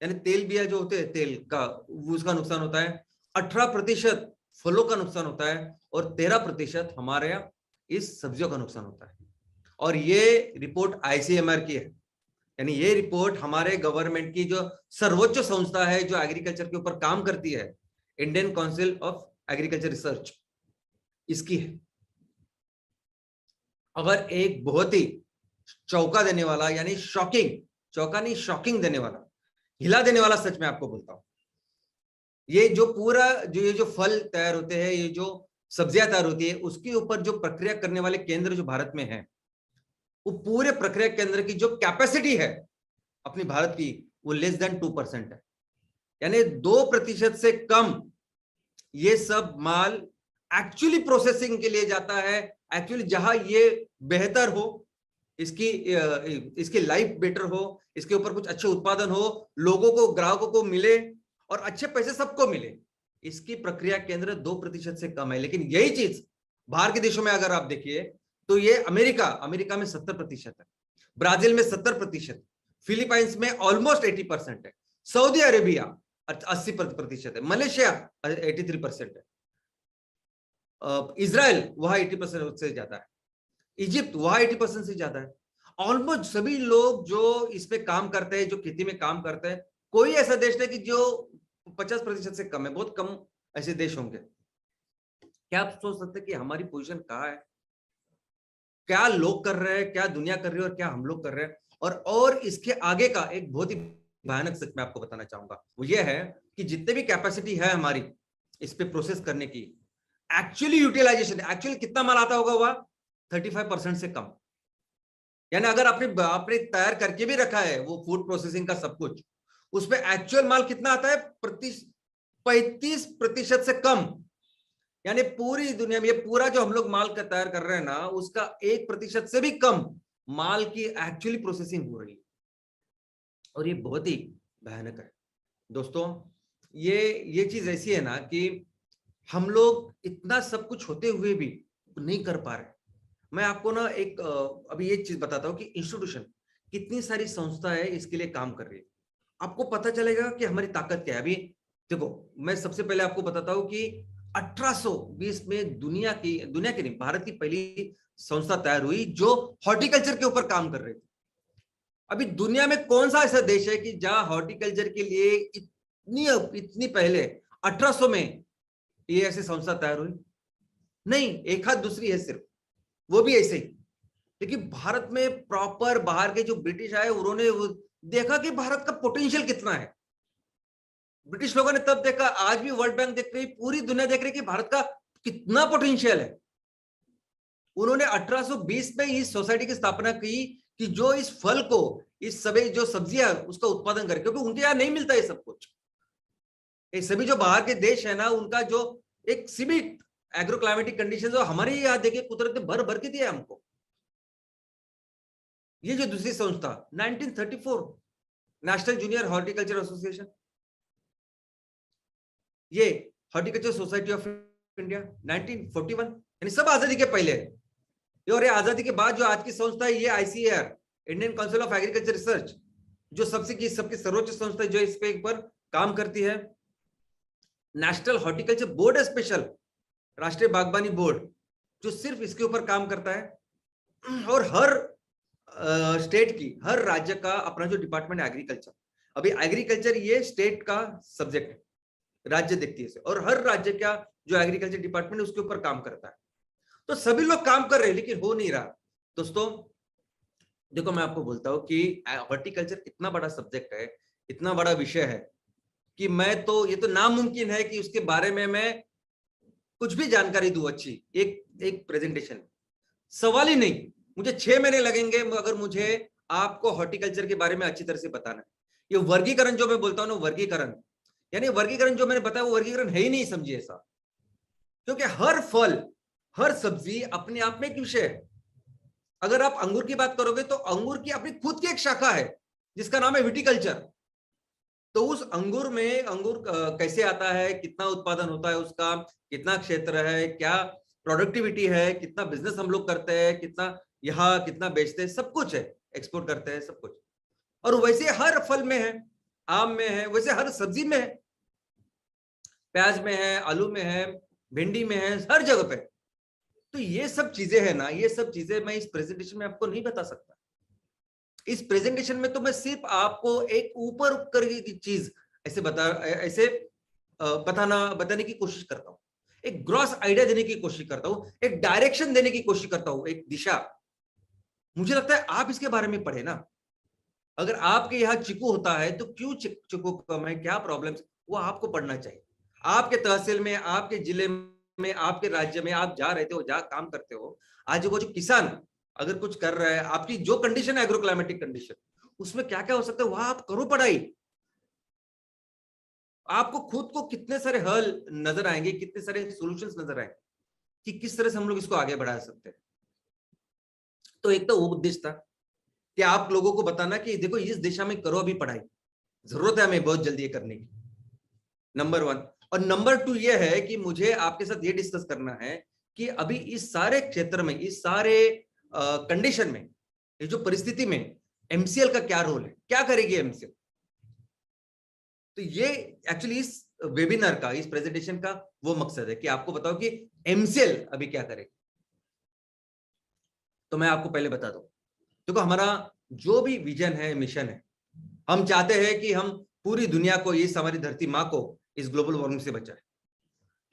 यानी तेल बिया जो होते हैं तेल का उसका नुकसान होता है। 18% फलों का नुकसान होता है और 13% हमारे यहाँ इस सब्जियों का नुकसान होता है। और ये रिपोर्ट आईसीएमआर की है, यानी ये रिपोर्ट हमारे गवर्नमेंट की जो सर्वोच्च संस्था है जो एग्रीकल्चर के ऊपर काम करती है, Indian council of agriculture research, इसकी है। अगर एक बहुत ही चौंका देने वाला यानी शॉकिंग, चौंका नहीं शॉकिंग देने वाला, हिला देने वाला सच मैं आपको बोलता हूं, ये जो पूरा जो फल तैयार होते हैं, ये जो सब्जियां तैयार होती है, उसके ऊपर जो प्रक्रिया करने वाले केंद्र जो भारत में है, वो पूरे प्रक्रिया केंद्र की जो कैपेसिटी है अपनी भारत की वो लेस देन 2% है। यानी 2% से कम ये सब माल एक्चुअली प्रोसेसिंग के लिए जाता है, एक्चुअली जहां ये बेहतर हो, इसकी लाइफ बेटर हो, इसके ऊपर कुछ अच्छे उत्पादन हो, लोगों को ग्राहकों को मिले और अच्छे पैसे सबको मिले, इसकी प्रक्रिया केंद्र 2% से कम है। लेकिन यही चीज बाहर के देशों में अगर आप देखिए तो ये अमेरिका में 70% है, ब्राजील में 70%, फिलीपाइंस में ऑलमोस्ट 80% है, सऊदी अरेबिया 80% है, मलेशिया 83% है, इजराइल वहां 80% से ज्यादा है, इजिप्ट वहां 80% से ज्यादा है। ऑलमोस्ट सभी लोग जो इसमें काम करते हैं, जो खेती में काम करते हैं, कोई ऐसा देश नहीं कि जो 50% से कम है, बहुत कम ऐसे देश होंगे। क्या आप सोच सकते हैं कि हमारी पोजीशन कहाँ है, क्या लोग कर रहे हैं, क्या दुनिया कर रही है और क्या हम लोग कर रहे हैं। और इसके आगे का एक बहुत ही भयानक सच मैं आपको बताना चाहूंगा, वो ये है कि जितने भी कैपेसिटी है हमारी इस पे प्रोसेस करने की, एक्चुअली यूटिलाइजेशन एक्चुअली कितना माल आता होगा वह 35% से कम। यानी अगर आपने तैयार करके भी रखा है वो फूड प्रोसेसिंग का सब कुछ, उसमें एक्चुअल माल कितना आता है 35% से कम। यानी पूरी दुनिया में ये पूरा जो हम लोग माल का तैयार कर रहे हैं ना, उसका 1% से भी कम माल की एक्चुअली प्रोसेसिंग हो रही है। और ये बहुत ही भयानक है दोस्तों। ये चीज ऐसी है ना कि हम लोग इतना सब कुछ होते हुए भी नहीं कर पा रहे। मैं आपको ना एक अभी ये चीज बताता हूँ कि इंस्टीट्यूशन कितनी सारी संस्था है इसके लिए काम कर रही है, आपको पता चलेगा कि हमारी ताकत क्या है। अभी देखो, मैं सबसे पहले आपको बताता हूँ कि 1820 में दुनिया की नहीं, भारत की पहली संस्था तैयार हुई जो हॉर्टिकल्चर के ऊपर काम कर रही थी। अभी दुनिया में कौन सा ऐसा देश है कि जहां हॉर्टिकल्चर के लिए इतनी पहले 1800 में ये ऐसी संस्था तैयार हुई? नहीं, एक हाथ दूसरी है सिर्फ, वो भी ऐसे ही। लेकिन भारत में प्रॉपर बाहर के जो ब्रिटिश आए उन्होंने देखा कि भारत का पोटेंशियल कितना है। ब्रिटिश लोगों ने तब देखा, आज भी वर्ल्ड बैंक देख रही, पूरी दुनिया देख रही कि भारत का कितना पोटेंशियल है। उन्होंने 1820 में इस सोसाइटी की स्थापना की कि जो इस फल को, इस सभी जो सब्जियां उसका उत्पादन करे, क्योंकि उनके यहाँ नहीं मिलता ये सब कुछ। ये सभी जो बाहर के देश है ना, उनका जो एक सीमित एग्रो क्लाइमेटिक कंडीशन, जो हमारे यहाँ देखिए कुदरत ने भर भर के दिया हमको। ये जो दूसरी संस्था 1934 नेशनल जूनियर हॉर्टिकल्चर एसोसिएशन, ये हॉर्टिकल्चर सोसाइटी ऑफ इंडिया 1941, यानी सब आजादी के पहले। और ये आजादी के बाद जो आज की संस्था है, ये ICAR, Indian council of agriculture research, जो सबकी सर्वोच्च संस्था जो इस पे पर काम करती है। नेशनल हॉर्टिकल्चर बोर्ड है स्पेशल, राष्ट्रीय बागवानी बोर्ड, जो सिर्फ इसके ऊपर काम करता है। और हर स्टेट की, हर राज्य का अपना जो डिपार्टमेंट है एग्रीकल्चर। अभी एग्रीकल्चर ये स्टेट का सब्जेक्ट है, राज्य देखती है इसे, और हर राज्य का जो एग्रीकल्चर डिपार्टमेंट है उसके ऊपर काम करता है। तो सभी लोग काम कर रहे हैं लेकिन हो नहीं रहा। दोस्तों देखो, मैं आपको बोलता हूं कि हॉर्टिकल्चर इतना बड़ा सब्जेक्ट है, इतना बड़ा विषय है कि मैं तो, ये तो नामुमकिन है कि उसके बारे में मैं कुछ भी जानकारी दूं अच्छी एक प्रेजेंटेशन। सवाल ही नहीं, मुझे 6 महीने लगेंगे अगर मुझे आपको हॉर्टिकल्चर के बारे में अच्छी तरह से बताना है। ये वर्गीकरण जो मैं बोलता हूं ना, वर्गीकरण, यानी वर्गीकरण जो मैंने बताया वो वर्गीकरण है ही नहीं, समझिए ऐसा। क्योंकि हर फल, हर सब्जी अपने आप में एक विषय है। अगर आप अंगूर की बात करोगे तो अंगूर की अपनी खुद की एक शाखा है जिसका नाम है विटिकल्चर। तो उस अंगूर में अंगूर कैसे आता है, कितना उत्पादन होता है उसका, कितना क्षेत्र है, क्या प्रोडक्टिविटी है, कितना बिजनेस हम लोग करते हैं, कितना यहाँ कितना बेचते हैं, सब कुछ है, एक्सपोर्ट करते हैं सब कुछ। और वैसे हर फल में है, आम में है, वैसे हर सब्जी में है, प्याज में है, आलू में है, भिंडी में है, हर जगह पे। तो ये सब चीजें है ना, ये सब चीजें मैं इस प्रेजेंटेशन में आपको नहीं बता सकता। इस प्रेजेंटेशन में तो मैं सिर्फ आपको एक ऊपर ऊपर की चीज ऐसे बताने की कोशिश करता हूं, एक ग्रॉस आइडिया देने की कोशिश करता हूं, एक डायरेक्शन देने की कोशिश करता हूं, एक दिशा। मुझे लगता है आप इसके बारे में पढ़े ना। अगर आपके यहाँ चिकू होता है तो क्यों चिकू कम है, क्या प्रॉब्लम, वो आपको पढ़ना चाहिए। आपके तहसील में, आपके जिले में, आपके राज्य में आप जा रहे थे, जहाँ काम करते हो, आज वो जो किसान अगर कुछ कर रहा है, आपकी जो कंडीशन है एग्रो क्लाइमेटिक कंडीशन, उसमें क्या क्या हो सकता है, वहां आप करो पढ़ाई। आपको खुद को कितने सारे हल नजर आएंगे, कितने सारे सॉल्यूशंस नजर आएंगे कि किस तरह से हम लोग इसको आगे बढ़ा सकते हैं। तो एक तो वो उद्देश्य था कि आप लोगों को बताना कि देखो इस दिशा में करो अभी पढ़ाई, जरूरत है हमें बहुत जल्दी ये करने की, नंबर 1। और नंबर 2 ये है कि मुझे आपके साथ ये डिस्कस करना है कि अभी इस सारे क्षेत्र में, इस सारे कंडीशन में, ये जो परिस्थिति में एमसीएल का क्या रोल है, क्या करेगी एमसीएल। तो ये एक्चुअली इस वेबिनार का, इस प्रेजेंटेशन का वो मकसद है कि आपको बताओ कि एमसीएल अभी क्या करेगी। तो मैं आपको पहले बता दूं, देखो हमारा जो भी विजन है, मिशन है, हम चाहते हैं कि हम पूरी दुनिया को, इस हमारी धरती माँ को इस ग्लोबल वार्मिंग से बचाए।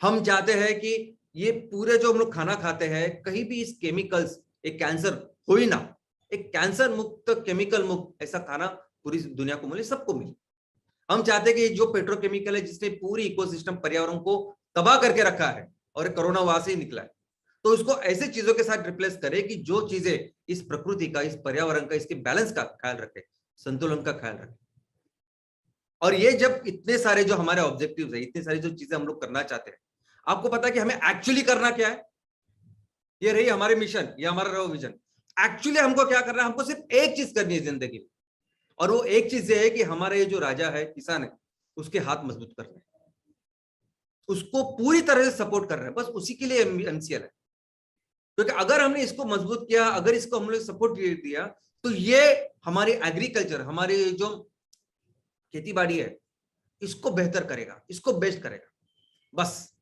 हम चाहते हैं कि ये पूरे जो हम लोग खाना खाते हैं, कहीं भी इस केमिकल्स, एक कैंसर हो ही ना, एक कैंसर मुक्त, केमिकल मुक्त ऐसा खाना पूरी दुनिया को मिले, सबको मिले। हम चाहते हैं कि जो पेट्रोकेमिकल है जिसने पूरी इकोसिस्टम, पर्यावरण को तबाह करके रखा है और कोरोना वहां से ही निकला है, तो इसको ऐसे चीजों के साथ रिप्लेस करे कि जो चीजें इस प्रकृति का, इस पर्यावरण का, इसके बैलेंस का ख्याल रखे, संतुलन का ख्याल रखे। और ये जब इतने सारे जो हमारे ऑब्जेक्टिव्स है, इतनी सारी जो चीजें हम लोग करना चाहते हैं, आपको पता है कि हमें एक्चुअली करना क्या है। ये रही हमारे मिशन, ये हमारा रहा विजन। एक्चुअली हमको क्या करना है, हमको सिर्फ एक चीज करनी है जिंदगी में, और वो एक चीज ये है कि हमारे ये जो राजा है, किसान है, उसके हाथ मजबूत करने हैं, उसको पूरी तरह से सपोर्ट कर रहे हैं, बस उसी के लिए एमसीएल है। क्योंकि अगर हमने इसको मजबूत किया, अगर इसको हमने सपोर्ट दिया, तो ये हमारी एग्रीकल्चर, हमारी जो खेती बाड़ी है, इसको बेहतर करेगा, इसको बेस्ट करेगा, बस।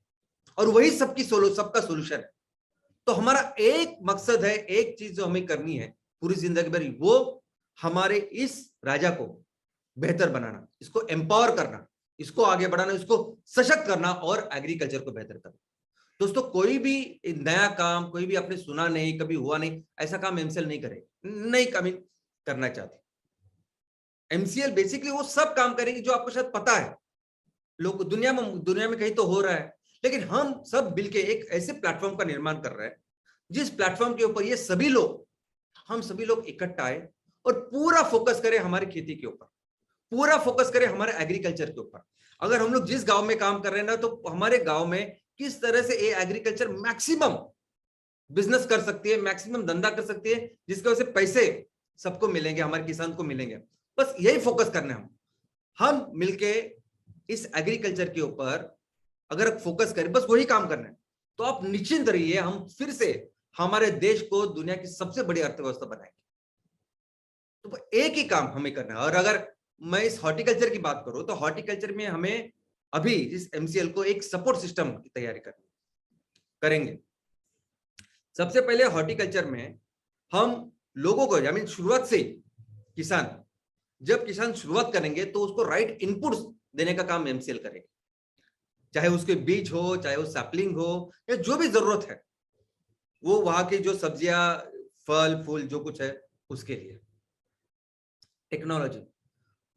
और वही सबका सोल्यूशन है। तो हमारा एक मकसद है, एक चीज जो हमें करनी है पूरी जिंदगी भर, वो हमारे इस राजा को बेहतर बनाना, इसको एम्पावर करना, इसको आगे बढ़ाना, इसको सशक्त करना और एग्रीकल्चर को बेहतर करना। दोस्तों, कोई भी नया काम, कोई भी आपने सुना नहीं, कभी हुआ नहीं, ऐसा काम एमसीएल नहीं करेगी, नहीं कभी करना चाहती। एमसीएल बेसिकली वो सब काम करेगी जो आपको शायद पता है, लोग दुनिया में कहीं तो हो रहा है, लेकिन हम सब मिलके एक ऐसे प्लेटफॉर्म का निर्माण कर रहे हैं जिस प्लेटफॉर्म के ऊपर ये सभी लोग, हम सभी लोग इकट्ठा आए और पूरा फोकस करें हमारी खेती के ऊपर, पूरा फोकस करें हमारे एग्रीकल्चर के ऊपर। अगर हम लोग जिस गांव में काम कर रहे हैं ना, तो हमारे गांव में किस तरह से ये एग्रीकल्चर मैक्सिमम बिजनेस कर सकती है, मैक्सिमम धंधा कर सकती है, जिसकी वजह से पैसे सबको मिलेंगे, हमारे किसान को मिलेंगे। बस यही फोकस करना है। हम मिलके इस एग्रीकल्चर के ऊपर अगर फोकस करें, बस वही काम करना है, तो आप निश्चिंत रहिए, हम फिर से हमारे देश को दुनिया की सबसे बड़ी अर्थव्यवस्था बनाएंगे। तो एक ही काम हमें करना है। और अगर मैं इस हॉर्टिकल्चर की बात करूं, तो हॉर्टिकल्चर में हमें अभी इस एमसीएल को एक सपोर्ट सिस्टम की तैयारी करेंगे। सबसे पहले हॉर्टिकल्चर में हम लोगों को, आई मीन शुरुआत से जब किसान शुरुआत करेंगे तो उसको राइट इनपुट्स देने का काम एमसीएल करेगा, चाहे उसके बीज हो, चाहे वो सैपलिंग हो, या जो भी जरूरत है, वो वहां की जो सब्जियां, फल फूल जो कुछ है उसके लिए। टेक्नोलॉजी,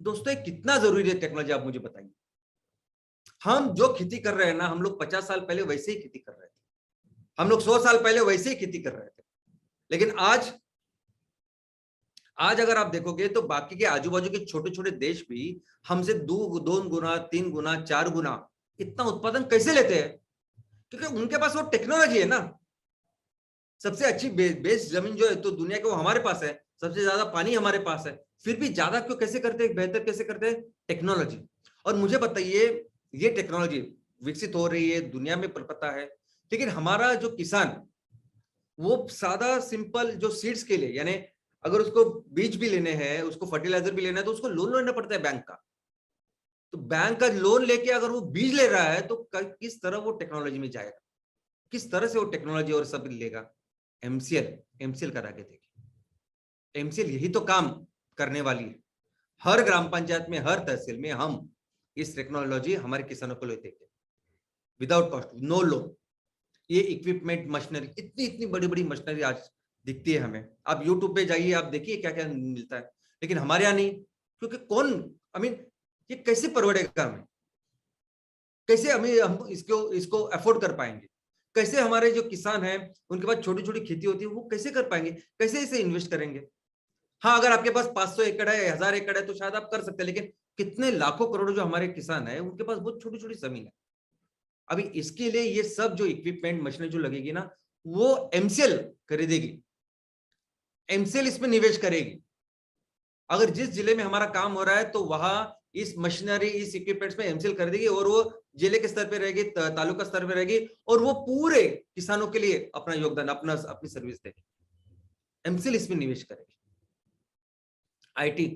दोस्तों ये कितना जरूरी है टेक्नोलॉजी, आप मुझे बताइए। हम जो खेती कर रहे हैं ना, हम लोग 50 साल पहले वैसे ही खेती कर रहे थे, हम लोग 100 साल पहले वैसे ही खेती कर रहे थे। लेकिन आज अगर आप देखोगे तो बाकी के आजू बाजू के छोटे छोटे देश भी हमसे 2 गुना, 3 गुना, 4 गुना इतना उत्पादन कैसे लेते हैं? क्योंकि उनके पास वो टेक्नोलॉजी है ना। सबसे अच्छी बेस्ट जमीन जो है तो दुनिया के वो हमारे पास है, सबसे ज्यादा पानी हमारे पास है, फिर भी ज्यादा क्यों कैसे करते हैं, बेहतर कैसे करते हैं? टेक्नोलॉजी। और मुझे बताइए, ये टेक्नोलॉजी विकसित हो रही है, दुनिया में पता है, लेकिन हमारा जो किसान, वो सादा सिंपल जो सीड्स के लिए, यानी अगर उसको बीज भी लेने हैं, उसको फर्टिलाइजर भी लेना है, तो उसको लोन लेना पड़ता है बैंक का। तो बैंक का लोन लेके अगर वो बीज ले रहा है तो किस तरह वो टेक्नोलॉजी में जाएगा, किस तरह से वो टेक्नोलॉजी और सब लेगा? एमसीएल, एमसीएल करा के देखिए। एमसीएल यही तो काम करने वाली है। हर ग्राम पंचायत में, हर तहसील में हम इस टेक्नोलॉजी हमारे किसानों को लेते हैं, विदाउट कॉस्ट, नो लोन। ये इक्विपमेंट, मशीनरी, इतनी इतनी बड़ी बड़ी मशीनरी आज दिखती है हमें। आप यूट्यूब पे जाइए, आप देखिए क्या क्या मिलता है, लेकिन हमारे यहाँ नहीं। क्योंकि कौन, आई मीन, ये कैसे परवड़ेगा हमें? कैसे हमें हम इसको अफोर्ड कर पाएंगे? कैसे हमारे जो किसान हैं, उनके पास छोटी छोटी खेती होती है, वो कैसे कर पाएंगे? कैसे इसे इन्वेस्ट करेंगे? हाँ, अगर आपके पास 500 एकड़ है, 1000 एकड़ है, तो शायद आप कर सकते हैं, लेकिन कितने लाखों करोड़ों जो हमारे किसान है, उनके पास बहुत छोटी छोटी जमीन है। अभी इसके लिए ये सब जो इक्विपमेंट, मशीनें जो लगेगी ना, वो एमसीएल खरीदेगी, एमसीएल इसमें निवेश करेगी। अगर जिस जिले में हमारा काम हो रहा है, तो वहां इस मशीनरी, इस इक्विपमेंट्स में एमसीएल खरीदेगी, और वो जिले के स्तर पे रहेगी, तालुका स्तर पे रहेगी, और वो पूरे किसानों के लिए अपना योगदान, अपनी सर्विस देगी। एमसीएल इसमें निवेश करेगी। आईटी,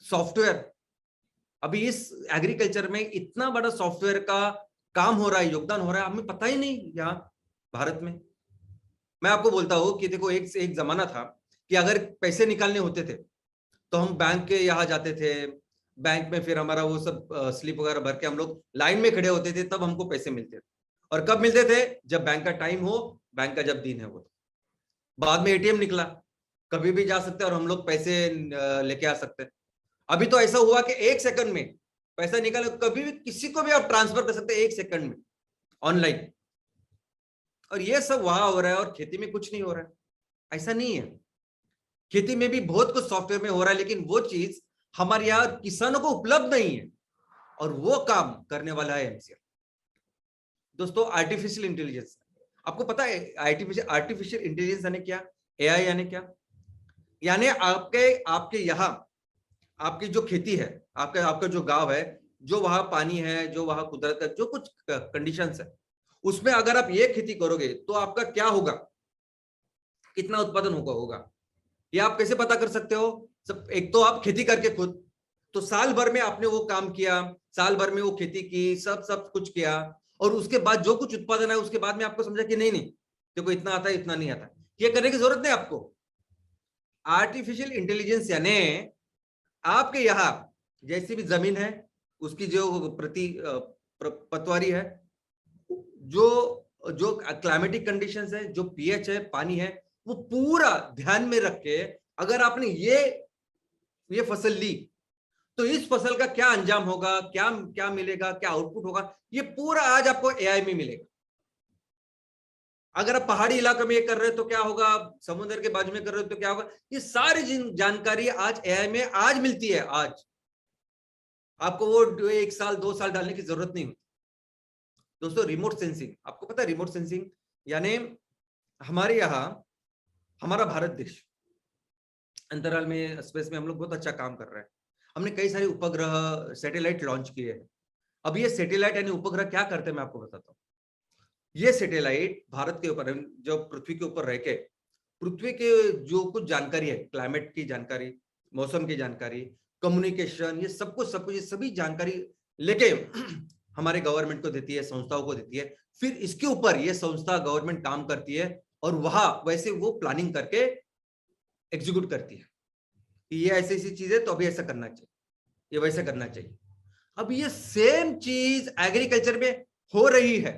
सॉफ्टवेयर, अभी इस एग्रीकल्चर में इतना बड़ा सॉफ्टवेयर का काम हो रहा है, योगदान हो रहा है, हमें पता ही नहीं यहाँ भारत में। मैं आपको बोलता हूँ कि देखो, एक जमाना था कि अगर पैसे निकालने होते थे तो हम बैंक के यहाँ जाते थे, बैंक में फिर हमारा वो सब स्लिप वगैरह भर के हम लोग लाइन में खड़े होते थे, तब हमको पैसे मिलते थे। और कब मिलते थे? जब बैंक का टाइम हो, बैंक का जब दिन है वो। बाद में एटीएम निकला, कभी भी जा सकते हैं और हम लोग पैसे लेके आ सकते हैं। अभी तो ऐसा हुआ कि 1 सेकंड में पैसा निकालो, कभी भी किसी को भी आप ट्रांसफर कर सकते हैं 1 सेकंड में, ऑनलाइन। और ये सब वहां हो रहा है और खेती में कुछ नहीं हो रहा है। ऐसा नहीं है, खेती में भी बहुत कुछ सॉफ्टवेयर में हो रहा है, लेकिन वो चीज हमारे यहाँ किसानों को उपलब्ध नहीं है, और वो काम करने वाला है एमसीएल। दोस्तों, आर्टिफिशियल इंटेलिजेंस, आपको पता है आर्टिफिशियल इंटेलिजेंस यानी क्या? एआई यानी क्या? यानी आपके यहाँ, आपकी जो खेती है, आपका जो गांव है, जो वहां पानी है, जो वहां कुदरत का जो कुछ कंडीशंस है, उसमें अगर आप ये खेती करोगे तो आपका क्या होगा, कितना उत्पादन होगा, ये आप कैसे पता कर सकते हो? सब, एक तो आप खेती करके खुद, तो साल भर में आपने वो काम किया, साल भर में वो खेती की, सब कुछ किया, और उसके बाद जो कुछ उत्पादन है, उसके बाद में आपको समझा कि नहीं देखो, इतना आता है, इतना नहीं आता, ये करने की जरूरत नहीं आपको। आर्टिफिशियल इंटेलिजेंस यानी आपके यहाँ जैसी भी जमीन है, उसकी जो पतवारी है, जो जो क्लाइमेटिक कंडीशंस है, जो पीएच है, पानी है, वो पूरा ध्यान में रख के अगर आपने ये फसल ली, तो इस फसल का क्या अंजाम होगा, क्या क्या मिलेगा, क्या आउटपुट होगा, ये पूरा आज आपको एआई में मिलेगा। अगर आप पहाड़ी इलाके में ये कर रहे हो तो क्या होगा, समुद्र के बाजू में कर रहे हो तो क्या होगा, ये सारी जानकारी आज एआई में आज मिलती है। आज आपको वो 1 साल 2 साल डालने की जरूरत नहीं होती। दोस्तों, रिमोट सेंसिंग, आपको पता है रिमोट सेंसिंग यानी हमारे यहाँ, हमारा भारत देश अंतराल में, स्पेस में हम लोग बहुत अच्छा काम कर रहे हैं। हमने कई सारे उपग्रह, सैटेलाइट लॉन्च किए हैं। अब ये सैटेलाइट यानी उपग्रह क्या करते हैं, मैं आपको बताता हूँ। ये सैटेलाइट भारत के ऊपर, जो पृथ्वी के ऊपर रह के, पृथ्वी के जो कुछ जानकारी है, क्लाइमेट की जानकारी, मौसम की जानकारी, कम्युनिकेशन, ये सब कुछ ये सभी जानकारी लेके हमारे गवर्नमेंट को देती है, संस्थाओं को देती है। फिर इसके ऊपर ये संस्था, गवर्नमेंट काम करती है, और वहां वैसे वो प्लानिंग करके एग्जीक्यूट करती है कि ये ऐसी ऐसी चीज है, तो अभी ऐसा करना चाहिए, ये वैसा करना चाहिए। अब ये सेम चीज एग्रीकल्चर में हो रही है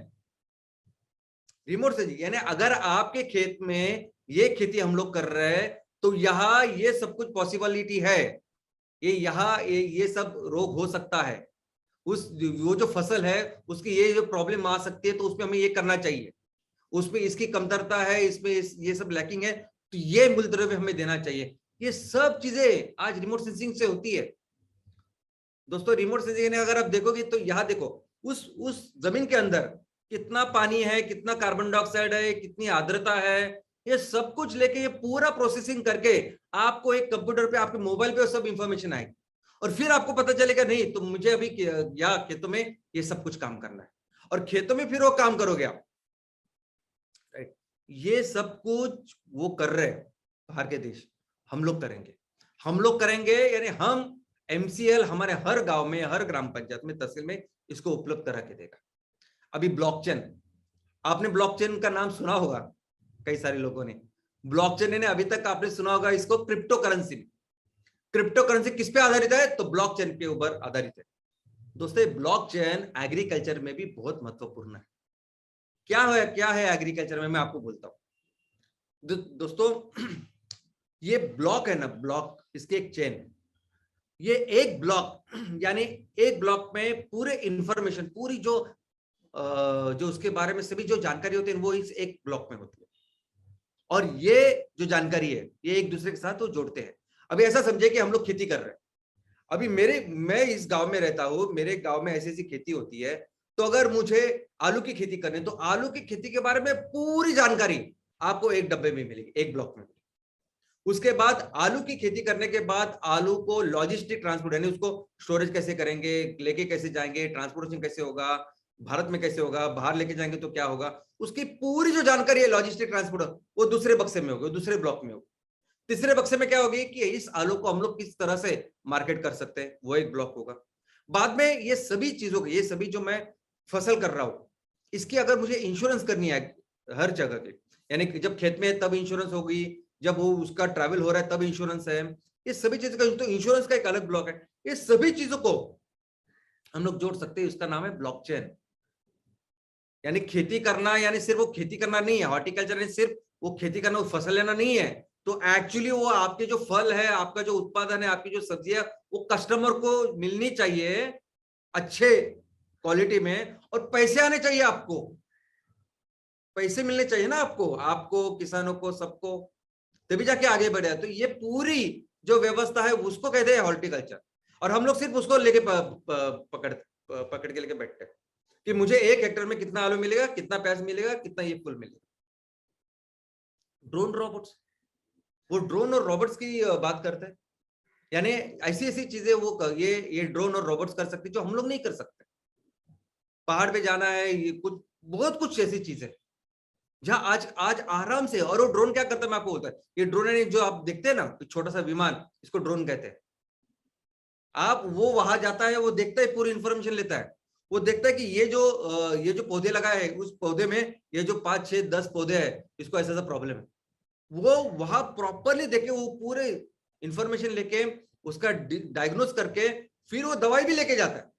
रिमोट से। यानी अगर आपके खेत में ये खेती हम लोग कर रहे हैं, तो यहाँ ये सब कुछ पॉसिबिलिटी है, यहाँ ये सब रोग हो सकता है, वो जो फसल है उसकी ये जो प्रॉब्लम आ सकती है, तो उसमें हमें ये करना चाहिए, उसमें इसकी कमतरता है, इसमें ये सब लैकिंग है, तो ये मूलद्रव्य हमें देना चाहिए। ये सब चीजें आज रिमोट सेंसिंग से होती है। दोस्तों, रिमोट सेंसिंग अगर आप देखोगे तो यहाँ देखो, उस जमीन के अंदर कितना पानी है, कितना कार्बन डाइऑक्साइड है, कितनी आर्द्रता है, ये सब कुछ लेके ये पूरा प्रोसेसिंग करके आपको एक कंप्यूटर पे, आपके मोबाइल पे सब इंफॉर्मेशन आएगी और फिर आपको पता चलेगा नहीं तो मुझे अभी या खेतों में ये सब कुछ काम करना है और खेतों में फिर वो काम करोगे आप, राइट। ये सब कुछ वो कर रहे हैं बाहर के देश, हम लोग करेंगे यानी हम एमसीएल हमारे हर गांव में, हर ग्राम पंचायत में, तहसील में इसको उपलब्ध करा के देगा। अभी ब्लॉकचेन, आपने ब्लॉकचेन का नाम सुना होगा कई सारे लोगों ने। ब्लॉकचेन ने अभी तक आपने सुना होगा इसको क्रिप्टो करेंसी। क्रिप्टो करेंसी किस पे आधारित है? तो ब्लॉकचेन के ऊपर आधारित है। दोस्तों ब्लॉकचेन एग्रीकल्चर में भी बहुत महत्वपूर्ण है। क्या है एग्रीकल्चर में, मैं आपको बोलता हूं। दोस्तों ये ब्लॉक है ना, ब्लॉक, इसके एक चेन, ये एक ब्लॉक यानी एक ब्लॉक में पूरे इंफॉर्मेशन, पूरी जो उसके बारे में सभी जो जानकारी होती है वो इस एक ब्लॉक में होती है और ये जो जानकारी है ये एक दूसरे के साथ वो जोड़ते हैं। अभी ऐसा समझे कि हम लोग खेती कर रहे हैं। अभी मैं इस गांव में रहता हूं, मेरे गांव में ऐसी ऐसी खेती होती है, तो अगर मुझे आलू की खेती करनी है तो आलू की खेती के बारे में पूरी जानकारी आपको एक डब्बे में मिलेगी, एक ब्लॉक में। उसके बाद आलू की खेती करने के बाद आलू को लॉजिस्टिक ट्रांसपोर्ट यानी उसको स्टोरेज कैसे करेंगे, लेके कैसे जाएंगे, ट्रांसपोर्टेशन कैसे होगा, भारत में कैसे होगा, बाहर लेके जाएंगे तो क्या होगा, उसकी पूरी जो जानकारी है लॉजिस्टिक ट्रांसपोर्ट, वो दूसरे बक्से में होगी, दूसरे ब्लॉक में होगी। तीसरे बक्से में क्या होगी कि इस आलू को हम लोग किस तरह से मार्केट कर सकते हैं, वो एक ब्लॉक होगा। बाद में ये सभी चीजों को, ये सभी जो मैं फसल कर रहा हूं, इसकी अगर मुझे इंश्योरेंस करनी है हर जगह के, यानी जब खेत में है तब इंश्योरेंस होगी, जब वो उसका ट्रैवल हो रहा है तब इंश्योरेंस है, ये सभी चीजों का तो इंश्योरेंस का एक अलग ब्लॉक है। ये सभी चीजों को हम लोग जोड़ सकते हैं, उसका नाम है ब्लॉकचेन। यानी खेती करना यानी सिर्फ वो खेती करना नहीं है, हॉर्टिकल्चर यानी सिर्फ वो खेती करना, वो फसल लेना नहीं है, तो एक्चुअली वो आपके जो फल है, आपका जो उत्पादन है, आपकी जो सब्जी है, वो कस्टमर को मिलनी चाहिए अच्छे क्वालिटी में और पैसे आने चाहिए, आपको पैसे मिलने चाहिए ना, आपको किसानों को, सबको, तभी जाके आगे बढ़े। तो ये पूरी जो व्यवस्था है उसको कहते हैं हॉर्टिकल्चर और हम लोग सिर्फ उसको लेके पकड़ के लेके बैठते हैं कि मुझे 1 हेक्टेयर में कितना आलू मिलेगा, कितना प्याज मिलेगा, कितना ये फूल मिलेगा। ड्रोन रोबोट्स, वो ड्रोन और रोबोट्स की बात करते हैं, यानी ऐसी ऐसी चीजें वो ये ड्रोन और रोबोट्स कर सकते जो हम लोग नहीं कर सकते। पहाड़ पे जाना है, ये कुछ बहुत कुछ ऐसी चीजें जहां आज आराम से, और वो ड्रोन क्या करता है मैं आपको बोलता है, ये ड्रोन है जो आप देखते हैं ना, छोटा सा विमान, इसको ड्रोन कहते हैं। आप वो वहां जाता है, वो देखता है, पूरी इंफॉर्मेशन लेता है, वो देखता है कि ये जो पौधे लगाए हैं उस पौधे में ये जो 5, 6, 10 पौधे हैं, इसको ऐसा ऐसा प्रॉब्लम है, वो वहां प्रॉपरली देखे, वो पूरे इंफॉर्मेशन लेके उसका डायग्नोस करके फिर वो दवाई भी लेके जाता है।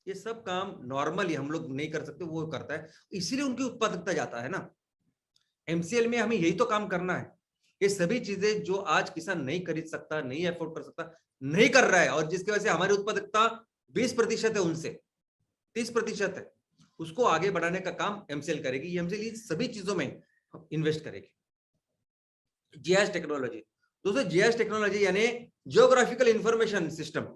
ये सब काम नॉर्मली हम लोग नहीं कर सकते, वो करता है, इसीलिए उनकी उत्पादकता जाता है ना। एमसीएल में हमें यही तो काम करना है। ये सभी चीजें जो आज किसान नहीं खरीद सकता, नहीं अफोर्ड कर सकता, नहीं कर रहा है, और जिसकी वजह से हमारी उत्पादकता 20% है, उनसे 30% है, उसको आगे बढ़ाने का काम एमसीएल करेगी। एमसीएल सभी चीजों में इन्वेस्ट करेगी। जीआईएस टेक्नोलॉजी, दोस्तों जीआईएस टेक्नोलॉजी यानी जियोग्राफिकल इंफॉर्मेशन सिस्टम,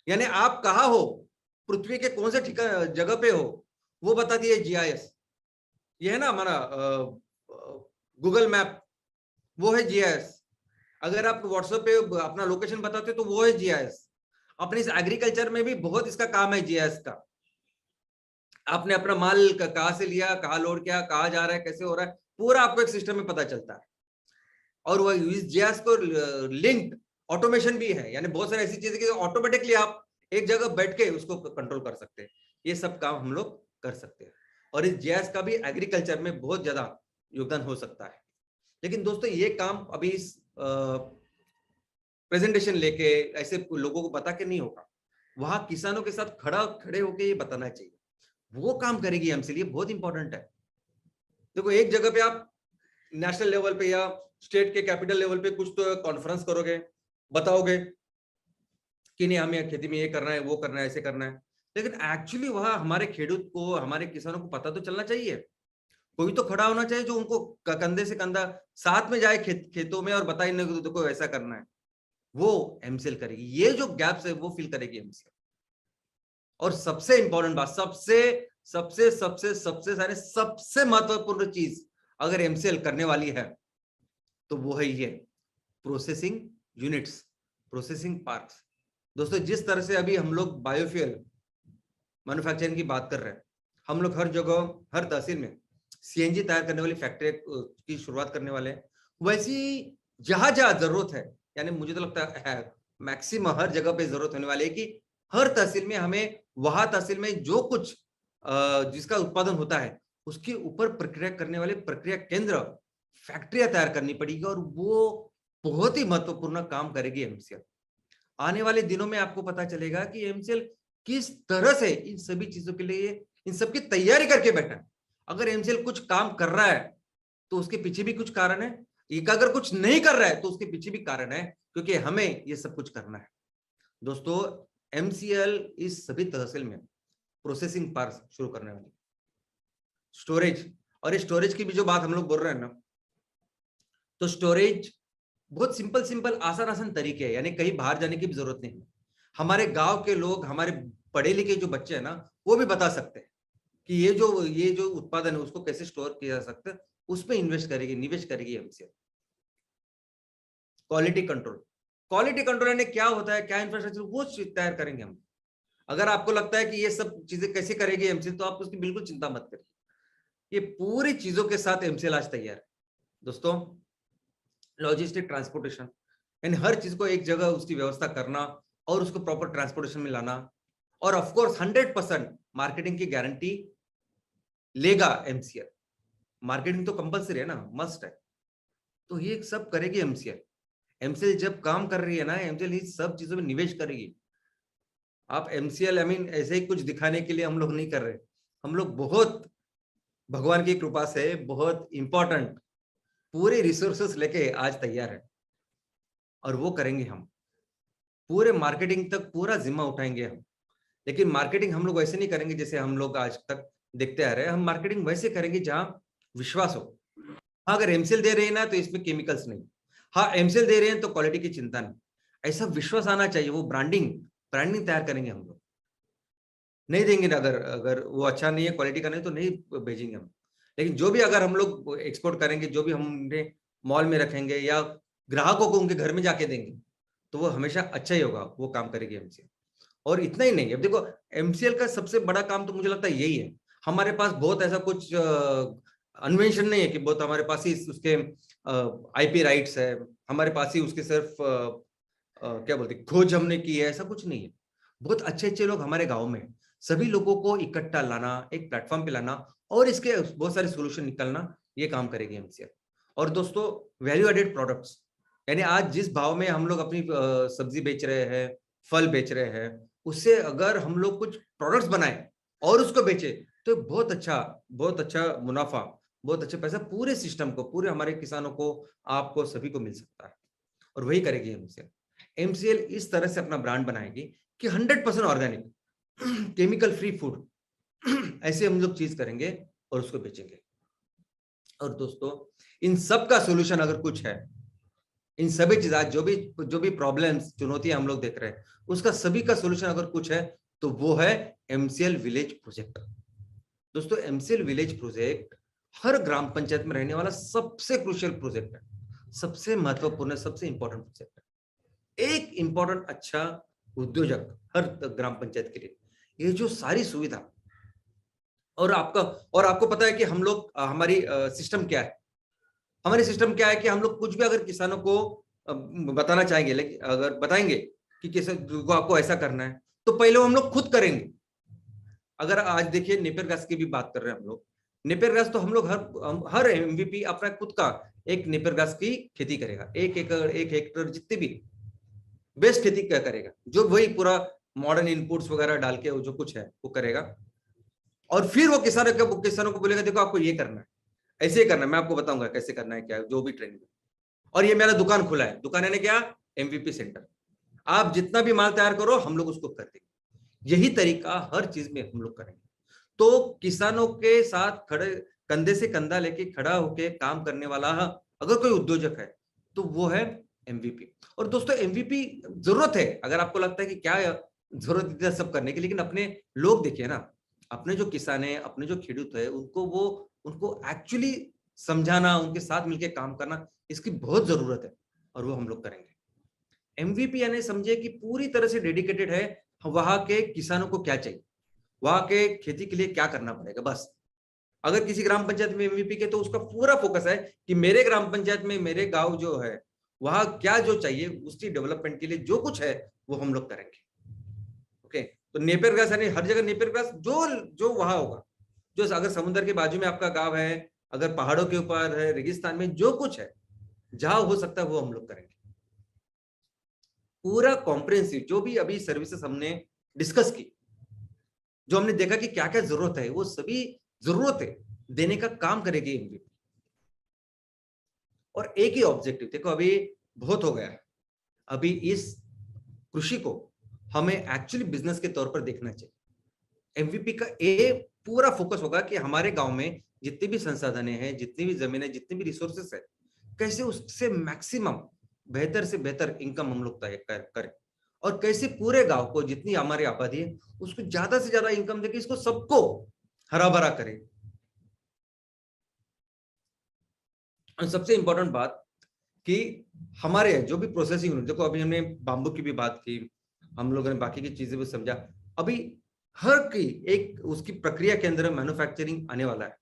यानी आप कहाँ हो, पृथ्वी के कौन से जगह पे हो, वो बताती है जीआईएस। ये है ना हमारा गूगल मैप, वो है जीआईएस। अगर आप व्हाट्सएप पे अपना लोकेशन बताते हो तो वो है जीआईएस। अपने इस एग्रीकल्चर में भी बहुत इसका काम है जीआईएस का। आपने अपना माल कहाँ से लिया, कहाँ लोड किया, कहाँ जा रहा है, कैसे हो रहा है, पूरा आपको एक सिस्टम में पता चलता है। और वो इस जीआईएस को लिंक ऑटोमेशन भी है, यानी बहुत सारी ऐसी चीजें कि ऑटोमेटिकली आप एक जगह बैठ के उसको कंट्रोल कर सकते हैं। ये सब काम हम लोग कर सकते हैं और इस जीआईएस का भी एग्रीकल्चर में बहुत ज्यादा योगदान हो सकता है। लेकिन दोस्तों ये काम अभी इस प्रेजेंटेशन लेके ऐसे लोगों को बता के नहीं होगा, वहां किसानों के साथ खड़े होके ये बताना चाहिए, वो काम करेगी एमसीएल। ये बहुत इंपॉर्टेंट है। देखो एक जगह पे आप नेशनल लेवल पे या स्टेट के कैपिटल लेवल पे कुछ तो कॉन्फ्रेंस करोगे, बताओगे कि नहीं हमें खेती में ये करना है, वो करना है, ऐसे करना है, लेकिन एक्चुअली वहां हमारे खेडूत को, हमारे किसानों को पता तो चलना चाहिए। कोई तो खड़ा होना चाहिए जो उनको कंधे से कंधा साथ में जाए खेतों में और बताए देखो ऐसा करना है, वो एमसीएल करेगी। ये जो गैप्स है वो फिल करेगी एमसीएल। और सबसे इंपॉर्टेंट बात, सबसे महत्वपूर्ण चीज अगर एमसीएल करने वाली है तो वो है ये प्रोसेसिंग यूनिट्स, प्रोसेसिंग पार्क्स। दोस्तों जिस तरह से अभी हम लोग बायोफ्यूल मैन्युफैक्चरिंग की बात कर रहे हैं, हम लोग हर जगह हर तहसील में सीएनजी तैयार करने वाली फैक्ट्री की शुरुआत करने वाले हैं। वैसी जहां जहां जरूरत है, यानी मुझे तो लगता है मैक्सिमम हर जगह पे जरूरत होने वाली है कि हर तहसील में हमें वहां तहसील में जो कुछ जिसका उत्पादन होता है उसके ऊपर प्रक्रिया करने वाले प्रक्रिया केंद्र फैक्ट्रियां तैयार करनी पड़ेगी, और वो बहुत ही महत्वपूर्ण काम करेगी एमसीएल। आने वाले दिनों में आपको पता चलेगा कि एमसीएल किस तरह से इन सभी चीजों के लिए इन सबकी तैयारी करके बैठा है। अगर एमसीएल कुछ काम कर रहा है तो उसके पीछे भी कुछ कारण है, एक अगर कुछ नहीं कर रहा है तो उसके पीछे भी कारण है, क्योंकि हमें ये सब कुछ करना है। दोस्तों एमसीएल इस सभी तहसील में प्रोसेसिंग पार्क शुरू करने वाली, स्टोरेज, और स्टोरेज की भी जो बात हम लोग बोल रहे हैं ना, तो स्टोरेज बहुत सिंपल सिंपल आसान आसान तरीके हैं, यानी कहीं बाहर जाने की भी जरूरत नहीं है। हमारे गांव के लोग, हमारे पढ़े लिखे जो बच्चे हैं ना, वो भी बता सकते हैं कि ये जो उत्पादन है उसको कैसे स्टोर किया जा सकता है, उसमें निवेश करेगी एमसीएल। क्वालिटी कंट्रोल यानी क्या होता है, क्या इंफ्रास्ट्रक्चर, वो तैयार करेंगे हम। अगर आपको लगता है कि ये सब चीजें कैसे करेगी एमसीएल, तो आप उसकी बिल्कुल चिंता मत करिए, ये पूरी चीजों के साथ एमसीएल आज तैयार है। दोस्तों लॉजिस्टिक ट्रांसपोर्टेशन, यानी हर चीज को एक जगह उसकी व्यवस्था करना और उसको प्रॉपर ट्रांसपोर्टेशन में लाना, और ऑफ कोर्स 100% मार्केटिंग की गारंटी लेगा एमसीएल। मार्केटिंग तो कंपलसरी है ना, मस्ट है, तो ये सब करेगी एमसीएल। एमसीएल जब काम कर रही है ना, एमसीएल इस सब चीजों में निवेश करेगी। आप एमसीएल ऐसे ही कुछ दिखाने के लिए हम लोग नहीं कर रहे, हम लोग बहुत भगवान की कृपा से बहुत इंपॉर्टेंट पूरे रिसोर्सेस लेके आज तैयार है, और वो करेंगे हम। पूरे मार्केटिंग तक पूरा जिम्मा उठाएंगे हम, लेकिन मार्केटिंग हम लोग वैसे नहीं करेंगे जैसे हम लोग आज तक देखते आ रहे हैं। हम मार्केटिंग वैसे करेंगे जहां विश्वास हो। हाँ, अगर एमसीएल दे रहे हैं ना तो इसमें केमिकल्स नहीं, हाँ एमसीएल दे रहे हैं तो क्वालिटी की चिंता नहीं, ऐसा विश्वास आना चाहिए। वो ब्रांडिंग तैयार करेंगे हम लोग। नहीं देंगे ना, अगर अगर वो अच्छा नहीं है, क्वालिटी का नहीं, तो नहीं भेजेंगे हम। लेकिन जो भी अगर हम लोग एक्सपोर्ट करेंगे, जो भी हमने मॉल में रखेंगे या ग्राहकों को उनके घर में जाके देंगे, तो वो हमेशा अच्छा ही होगा, वो काम करेगी एमसीएल। और इतना ही नहीं, अब देखो एमसीएल का सबसे बड़ा काम तो मुझे लगता है यही है। हमारे पास बहुत ऐसा कुछ अन्वेषण नहीं है कि बहुत हमारे पास ही उसके आईपी राइट्स है, हमारे पास ही उसके सिर्फ क्या बोलते खोज हमने की है, ऐसा कुछ नहीं है। बहुत अच्छे अच्छे लोग हमारे गांव में हैं। सभी लोगों को इकट्ठा लाना, एक प्लेटफॉर्म पे लाना और इसके बहुत सारे सोल्यूशन निकलना, ये काम करेगी एमसीएल। और दोस्तों वैल्यू एडेड प्रोडक्ट्स, यानी आज जिस भाव में हम लोग अपनी सब्जी बेच रहे हैं, फल बेच रहे हैं, उससे अगर हम लोग कुछ प्रोडक्ट्स बनाए और उसको बेचे, तो बहुत अच्छा मुनाफा, बहुत अच्छा पैसा पूरे सिस्टम को, पूरे हमारे किसानों को, आपको सभी को मिल सकता है। और वही करेगी एमसीएल। एमसीएल इस तरह से अपना ब्रांड बनाएगी कि 100% ऑर्गेनिक, केमिकल फ्री फूड, ऐसे हम लोग चीज करेंगे और उसको बेचेंगे। और दोस्तों इन सब का सोल्यूशन अगर कुछ है, इन सभी चीज आज जो भी प्रॉब्लम्स, चुनौतियां हम लोग देख रहे हैं, उसका सभी का सोल्यूशन अगर कुछ है तो वो है एमसीएल विलेज प्रोजेक्ट। दोस्तों एमसीएल विलेज प्रोजेक्ट हर ग्राम पंचायत में रहने वाला सबसे क्रूशियल प्रोजेक्ट है, सबसे महत्वपूर्ण, सबसे इंपॉर्टेंट प्रोजेक्ट है। एक इंपॉर्टेंट अच्छा उद्योजक हर ग्राम पंचायत के लिए, ये जो सारी सुविधा, और आपको पता है कि हम लोग हमारी सिस्टम क्या है, हमारी सिस्टम क्या है कि हम लोग कुछ भी अगर किसानों को बताना चाहेंगे, लेकिन अगर बताएंगे कि किसान को आपको ऐसा करना है, तो पहले हम लोग खुद करेंगे। अगर आज देखिए नेपियर घास की भी बात कर रहे हैं हम लोग, नेपियर घास तो हम लोग हर एमवीपी अपना खुद का एक नेपियर घास की खेती करेगा, 1 हेक्टर जितने भी बेस्ट खेती क्या करेगा, जो वही पूरा मॉडर्न इनपुट्स वगैरह डाल के जो कुछ है वो करेगा। और फिर वो किसानों को बोलेगा देखो आपको ये करना है, ऐसे ही करना है, मैं आपको बताऊंगा कैसे करना है, क्या जो भी ट्रेनिंग। और ये मेरा दुकान खुला है, दुकान यानी क्या, एमवीपी सेंटर। आप जितना भी माल तैयार करो हम लोग उसको कर देंगे। यही तरीका हर चीज में हम लोग करेंगे। तो किसानों के साथ खड़े, कंधे से कंधा लेके खड़ा होके काम करने वाला अगर कोई उद्योजक है तो वो है एमवीपी। और दोस्तों एमवीपी जरूरत है, अगर आपको लगता है कि क्या जरूरत है सब करने की, लेकिन अपने लोग देखिए ना, अपने जो किसान है, अपने जो खेडूत है, उनको एक्चुअली समझाना, उनके साथ मिलकर काम करना, इसकी बहुत जरूरत है और वो हम लोग करेंगे। एमवीपी यानी समझिए कि पूरी तरह से डेडिकेटेड है वहां के किसानों को क्या चाहिए, वहां के खेती के लिए क्या करना पड़ेगा। बस अगर किसी ग्राम पंचायत में एमवीपी के तो उसका पूरा फोकस है कि मेरे ग्राम पंचायत में मेरे गांव जो है वहां क्या जो चाहिए उसकी डेवलपमेंट के लिए जो कुछ है वो हम लोग करेंगे। ओके, तो नेपियर ग्रास यानी हर जगह नेपियर ग्रास जो जो वहां होगा, जो अगर समुद्र के बाजू में आपका गांव है, अगर पहाड़ों के ऊपर है, रेगिस्तान में जो कुछ है जहां हो सकता है वो हम लोग करेंगे। पूरा कॉम्प्रिहेंसिव जो भी अभी सर्विसेज हमने डिस्कस की, जो हमने देखा कि क्या क्या जरूरत है, वो सभी जरूरतें देने का काम करेगी एमवीपी। और एक ही ऑब्जेक्टिव, देखो अभी बहुत हो गया है, अभी इस कृषि को हमें एक्चुअली बिजनेस के तौर पर देखना चाहिए। एमवीपी का ये पूरा फोकस होगा कि हमारे गांव में जितनी भी संसाधन है, जितनी भी जमीन है, जितनी भी रिसोर्सेस है, कैसे उससे मैक्सिमम बेहतर से बेहतर इनकम हम लोग तय करें और कैसे पूरे गांव को जितनी हमारी आबादी है उसको ज्यादा से ज्यादा इनकम देके इसको सबको हरा भरा करें। और सबसे इंपॉर्टेंट बात कि हमारे जो भी प्रोसेसिंग यूनिट, देखो अभी हमने बाम्बू की भी बात की, हम लोगों ने बाकी की चीजें भी समझा, अभी हर की एक उसकी प्रक्रिया के अंदर मैन्युफैक्चरिंग आने वाला है,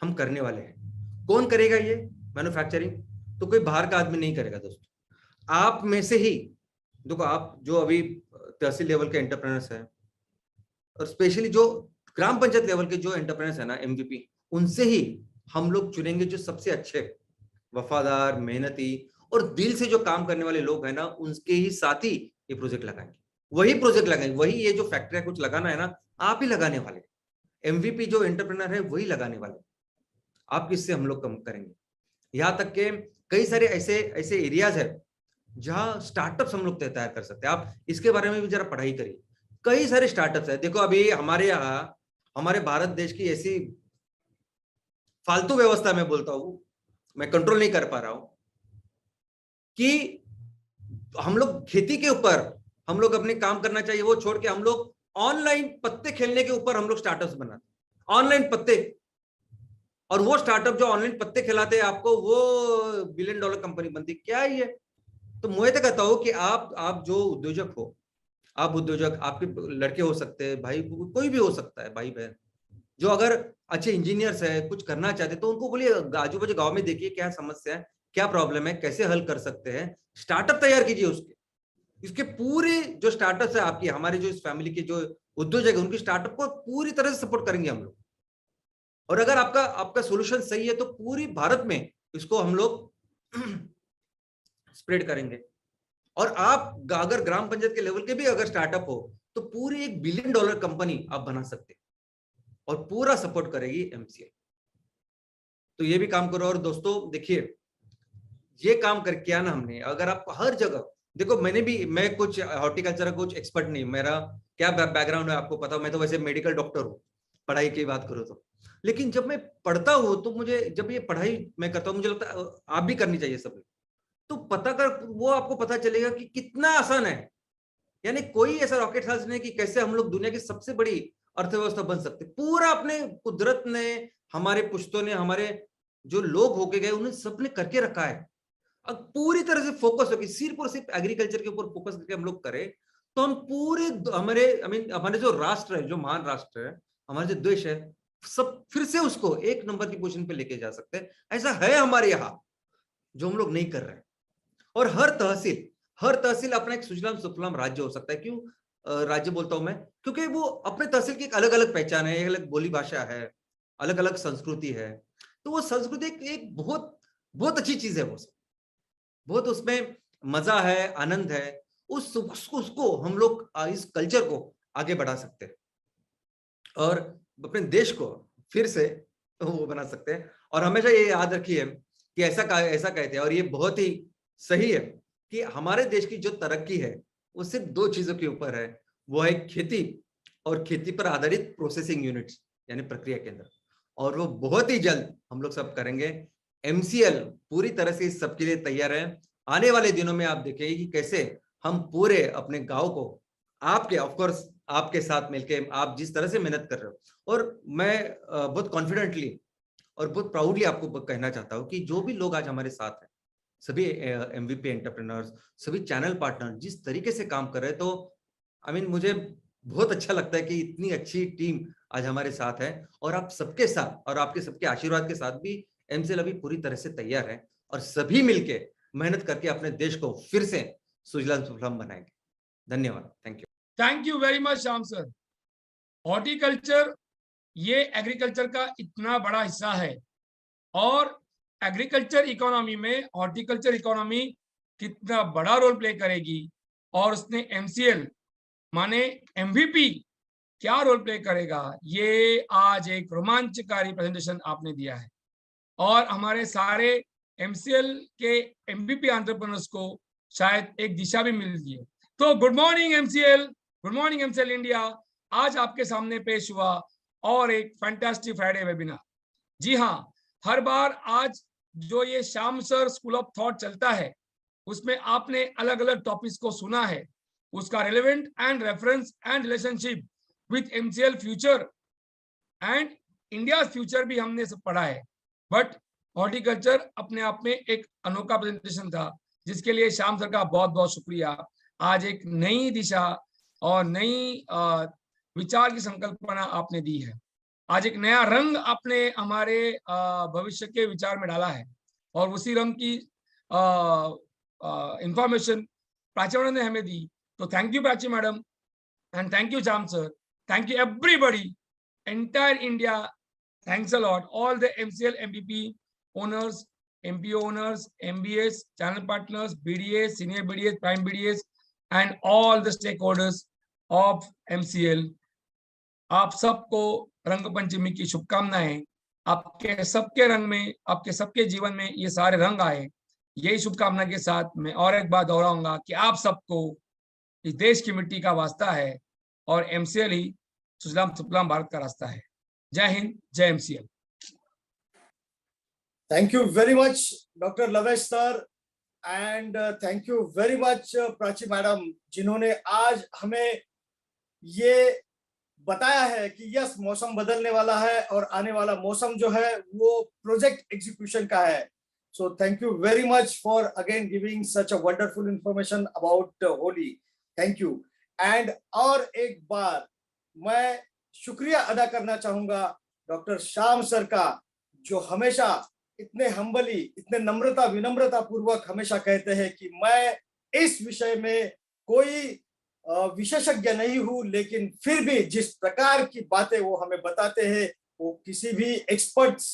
हम करने वाले हैं। कौन करेगा ये मैन्युफैक्चरिंग? तो कोई बाहर का आदमी नहीं करेगा दोस्तों, आप में से ही। देखो आप जो अभी तहसील लेवल के एंटरप्रेन्योर्स हैं और स्पेशली जो ग्राम पंचायत लेवल के जो एंटरप्रेन्योर्स है ना एमवीपी, उनसे ही हम लोग चुनेंगे जो सबसे अच्छे, वफादार, मेहनती और दिल से जो काम करने वाले लोग हैं ना, उनके ही साथ ही ये प्रोजेक्ट लगाएंगे। वही प्रोजेक्ट लगाएंगे, वही ये जो फैक्ट्री कुछ लगाना है ना, आप ही लगाने वाले। एमवीपी जो एंटरप्रेन्योर है वही लगाने वाले, आप किससे हम लोग कम करेंगे। यहाँ तक के कई सारे ऐसे ऐसे एरियाज है जहां स्टार्टअप्स हम लोग तैयार कर सकते हैं। आप इसके बारे में भी जरा पढ़ाई करिए, कई सारे स्टार्टअप्स है। देखो अभी हमारे यहाँ, हमारे भारत देश की ऐसी फालतू व्यवस्था में बोलता हूं, मैं कंट्रोल नहीं कर पा रहा हूं कि हम लोग खेती के ऊपर हम लोग अपने काम करना चाहिए, वो छोड़ के हम लोग ऑनलाइन पत्ते खेलने के ऊपर हम लोग स्टार्टअप्स बनाते, ऑनलाइन पत्ते। और वो स्टार्टअप जो ऑनलाइन पत्ते खिलाते हैं आपको, वो $1 बिलियन कंपनी बनती, क्या है ये? तो मैं तो कहता हूं कि आप जो उद्योजक हो, आप उद्योजक, आपके लड़के हो सकते हैं, भाई कोई भी हो सकता है, भाई बहन जो अगर अच्छे इंजीनियर्स है, कुछ करना चाहते, तो उनको बोलिए आजू बाजू गांव में देखिए क्या समस्या है, क्या प्रॉब्लम है, कैसे हल कर सकते हैं, स्टार्टअप तैयार कीजिए उसके। इसके पूरे जो स्टार्टअप है आपकी, हमारे जो इस फैमिली के जो उद्योजक है, उनकी स्टार्टअप को पूरी तरह से सपोर्ट करेंगे हम लोग। और अगर आपका आपका सोल्यूशन सही है तो पूरी भारत में इसको हम लोग स्प्रेड करेंगे। और आप अगर ग्राम पंचायत के लेवल के भी अगर स्टार्टअप हो तो पूरी $1 बिलियन कंपनी आप बना सकते हैं और पूरा सपोर्ट करेगी एमसीएल। तो ये भी काम करो। और दोस्तों देखिए, ये काम कर किया ना हमने, अगर आप हर जगह देखो, मैं कुछ हॉर्टिकल्चर का कुछ एक्सपर्ट नहीं, मेरा क्या बैकग्राउंड है आपको पता, मैं तो वैसे मेडिकल डॉक्टर हूँ, पढ़ाई की बात करो तो। लेकिन जब मैं पढ़ता हूँ तो मुझे, जब ये पढ़ाई मैं करता हूँ, मुझे लगता है आप भी करनी चाहिए सभी, तो पता कर वो आपको पता चलेगा कि कितना आसान है। यानी कोई ऐसा रॉकेट साइंस नहीं कि कैसे हम लोग दुनिया की सबसे बड़ी अर्थव्यवस्था बन सकते। पूरा अपने कुदरत ने, हमारे पुश्तों ने, हमारे जो लोग होके गए, उन्हें सबने करके रखा है। अब पूरी तरह से फोकस होगी, सिर्फ और सिर्फ एग्रीकल्चर के ऊपर फोकस करके हम लोग करें तो हम पूरे हमारे हमारे जो राष्ट्र है, जो महान राष्ट्र है, हमारे जो देश है, सब फिर से उसको एक नंबर की पोजीशन पे लेके जा सकते हैं। ऐसा है हमारे यहाँ जो हम लोग नहीं कर रहे हैं। और हर तहसील अपना एक सुजलाम सुफलाम राज्य हो सकता है। क्यों राज्य बोलता हूं मैं? क्योंकि वो अपने तहसील की एक अलग अलग पहचान है, एक अलग बोली भाषा है, अलग अलग संस्कृति है। तो वो संस्कृति एक बहुत बहुत अच्छी चीज है, वो बहुत उसमें मजा है, आनंद है। उसको हम लोग इस कल्चर को आगे बढ़ा सकते हैं और अपने देश को फिर से वो बना सकते हैं। और हमेशा ये याद रखिए कि ऐसा कहते हैं, और ये बहुत ही सही है, कि हमारे देश की जो तरक्की है वो सिर्फ 2 चीजों के ऊपर है, वो है खेती और खेती पर आधारित प्रोसेसिंग यूनिट्स, यानी प्रक्रिया केंद्र। और वो बहुत ही जल्द हम लोग सब करेंगे। एमसीएल पूरी तरह से इस सबके लिए तैयार है। आने वाले दिनों में आप देखेंगे कि कैसे हम पूरे अपने गांव को आपके, ऑफ कोर्स आपके साथ मिलकर, आप जिस तरह से मेहनत कर रहे हो, और मैं बहुत कॉन्फिडेंटली और बहुत प्राउडली आपको कहना चाहता हूं कि जो भी लोग आज हमारे साथ हैं, सभी MVP एंटरप्रेन्योर्स, सभी चैनल पार्टनर जिस तरीके से काम कर रहे हैं, तो आई मीन मुझे बहुत अच्छा लगता है कि इतनी अच्छी टीम आज हमारे साथ है, और आप सबके साथ और आपके सबके आशीर्वाद के साथ भी एमसीएल अभी पूरी तरह से तैयार है, और सभी मिलके मेहनत करके अपने देश को फिर से सुजलाम सुफलाम बनाएंगे। धन्यवाद। Thank you. Thank you very much Shyam sir. Horticulture ये एग्रीकल्चर का इतना बड़ा हिस्सा है, और एग्रीकल्चर इकोनॉमी में हॉर्टिकल्चर इकोनॉमी कितना बड़ा रोल प्ले करेगी, और उसने एमसीएल माने एमवीपी क्या रोल प्ले करेगा, ये आज एक रोमांचकारी प्रेजेंटेशन आपने दिया है। और हमारे सारे एमसीएल के एमवीपी एंटरप्रेन्योर्स को शायद एक दिशा भी मिल रही है। तो good morning MCL, good morning MCL India. आज आपके सामने पेश हुआ और एक फैंटास्टिक फ्राइडे वेबिनार। जी हाँ, हर बार आज जो ये Shyam sir school of thought चलता है, उसमें आपने अलग अलग टॉपिक्स को सुना है, उसका relevant and reference and relationship with MCL future and India future भी हमने सब पढ़ा है। बट हॉर्टिकल्चर अपने आप में एक अनोखा प्रेजेंटेशन था, जिसके लिए श्याम सर का बहुत बहुत शुक्रिया। आज एक नई दिशा और नई विचार की संकल्पना आपने दी है। आज एक नया रंग आपने हमारे भविष्य के विचार में डाला है, और उसी रंग की इंफॉर्मेशन प्राची मैडम ने हमें दी। तो thank you Prachi madam, and thank you Shyam sir, thank you everybody, entire India, thanks a lot, all the MCL MPP owners, MPO owners, MBAs, channel partners, BDAs, senior BDAs, prime BDAs, and all the stakeholders of MCL. आप सबको रंग पंचमी की शुभकामनाएं। आपके सबके रंग में, आपके सबके जीवन में ये सारे रंग आए, यही शुभकामना के साथ मैं और एक बात दोहराऊंगा कि आप सबको इस देश की मिट्टी का वास्ता है, और एमसीएल ही सुजलाम सुफलाम भारत का रास्ता है। जय हिंद, जय MCL. Thank you very much doctor लवेश sir, and thank you very much Prachi madam, जिन्होंने आज हमें ये बताया है कि यस, मौसम बदलने वाला है और आने वाला मौसम जो है वो प्रोजेक्ट एग्जीक्यूशन का है। So thank you very much for again giving such a wonderful information about Holi. Thank you. And और एक बार मैं शुक्रिया अदा करना चाहूंगा डॉक्टर श्याम सर का, जो हमेशा इतने हम्बली, इतने नम्रता विनम्रता पूर्वक हमेशा कहते हैं कि मैं इस विषय में कोई विशेषज्ञ नहीं हूं, लेकिन फिर भी जिस प्रकार की बातें वो हमें बताते हैं वो किसी भी एक्सपर्ट्स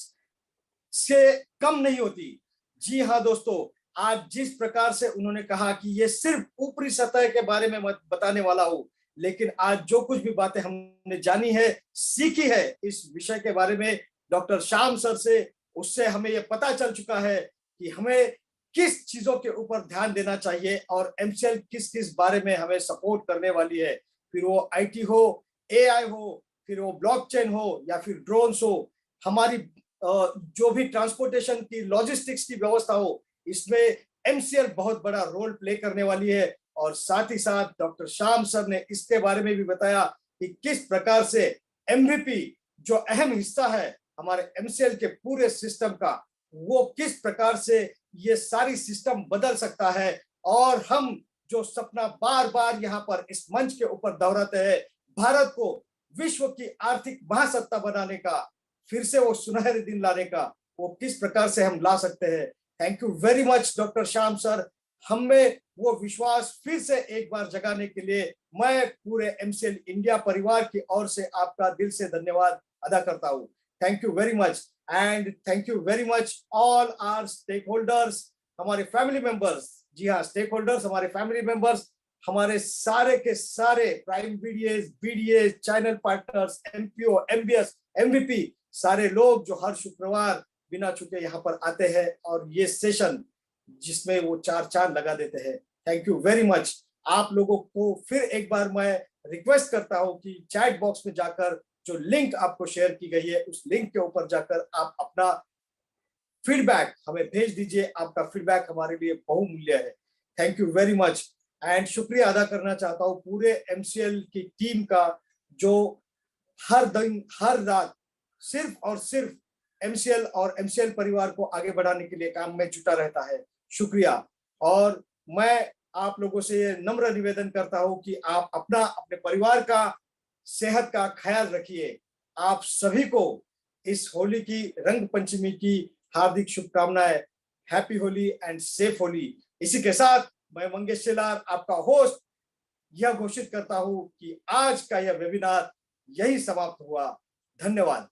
से कम नहीं होती। जी हाँ दोस्तों, आज जिस प्रकार से उन्होंने कहा कि ये सिर्फ ऊपरी सतह के बारे में मत बताने वाला हो, लेकिन आज जो कुछ भी बातें हमने जानी है, सीखी है इस विषय के बारे में डॉक्टर श्याम सर से, उससे हमें ये पता चल चुका है कि हमें किस चीजों के ऊपर ध्यान देना चाहिए और एमसीएल किस किस बारे में हमें सपोर्ट करने वाली है। फिर वो आईटी हो, एआई हो, फिर वो ब्लॉकचेन हो, या फिर ड्रोन्स हो, हमारी जो भी ट्रांसपोर्टेशन की, लॉजिस्टिक्स की व्यवस्था हो, इसमें एमसीएल बहुत बड़ा रोल प्ले करने वाली है। और साथ ही साथ डॉक्टर श्याम सर ने इसके बारे में भी बताया कि किस प्रकार से एमवीपी, जो अहम हिस्सा है हमारे एमसीएल के पूरे सिस्टम का, वो किस प्रकार से ये सारी सिस्टम बदल सकता है। और हम जो सपना बार बार यहाँ पर इस मंच के ऊपर दोहराते हैं, भारत को विश्व की आर्थिक महासत्ता बनाने का, फिर से वो सुनहरे दिन लाने का, वो किस प्रकार से हम ला सकते हैं। Thank you very much doctor Shyam sir. हमें वो विश्वास फिर से एक बार जगाने के लिए मैं पूरे एमसीएल इंडिया परिवार की ओर से आपका दिल से धन्यवाद अदा करता हूँ। Thank you very much, and thank you very much all our stakeholders, हमारे फैमिली मेंबर्स। जी हाँ, स्टेक होल्डर्स, हमारे फैमिली मेंबर्स, हमारे सारे के सारे prime BDS, channel partners, MPO, MBS, MVP, सारे लोग जो हर शुक्रवार बिना चुके यहाँ पर आते हैं और ये सेशन जिसमें वो चार चांद लगा देते हैं। Thank you very much. आप लोगों को फिर एक बार मैं रिक्वेस्ट करता हूं कि चैट बॉक्स में जाकर जो लिंक आपको शेयर की गई है, उस लिंक के ऊपर जाकर आप अपना फीडबैक हमें भेज दीजिए। आपका फीडबैक हमारे लिए बहुमूल्य है। Thank you very much. And शुक्रिया अदा करना चाहता हूँ पूरे एमसीएल की टीम का, जो हर दिन हर रात सिर्फ और सिर्फ एमसीएल और एमसीएल परिवार को आगे बढ़ाने के लिए काम में जुटा रहता है। शुक्रिया। और मैं आप लोगों से ये नम्र निवेदन करता हूं कि आप अपना अपने परिवार का सेहत का ख्याल रखिए। आप सभी को इस होली की रंग पंचमी की हार्दिक शुभकामनाएं। Happy Holi and safe Holi. इसी के साथ मैं मंगेश शेलार आपका होस्ट यह घोषित करता हूं कि आज का यह वेबिनार यही समाप्त हुआ। धन्यवाद।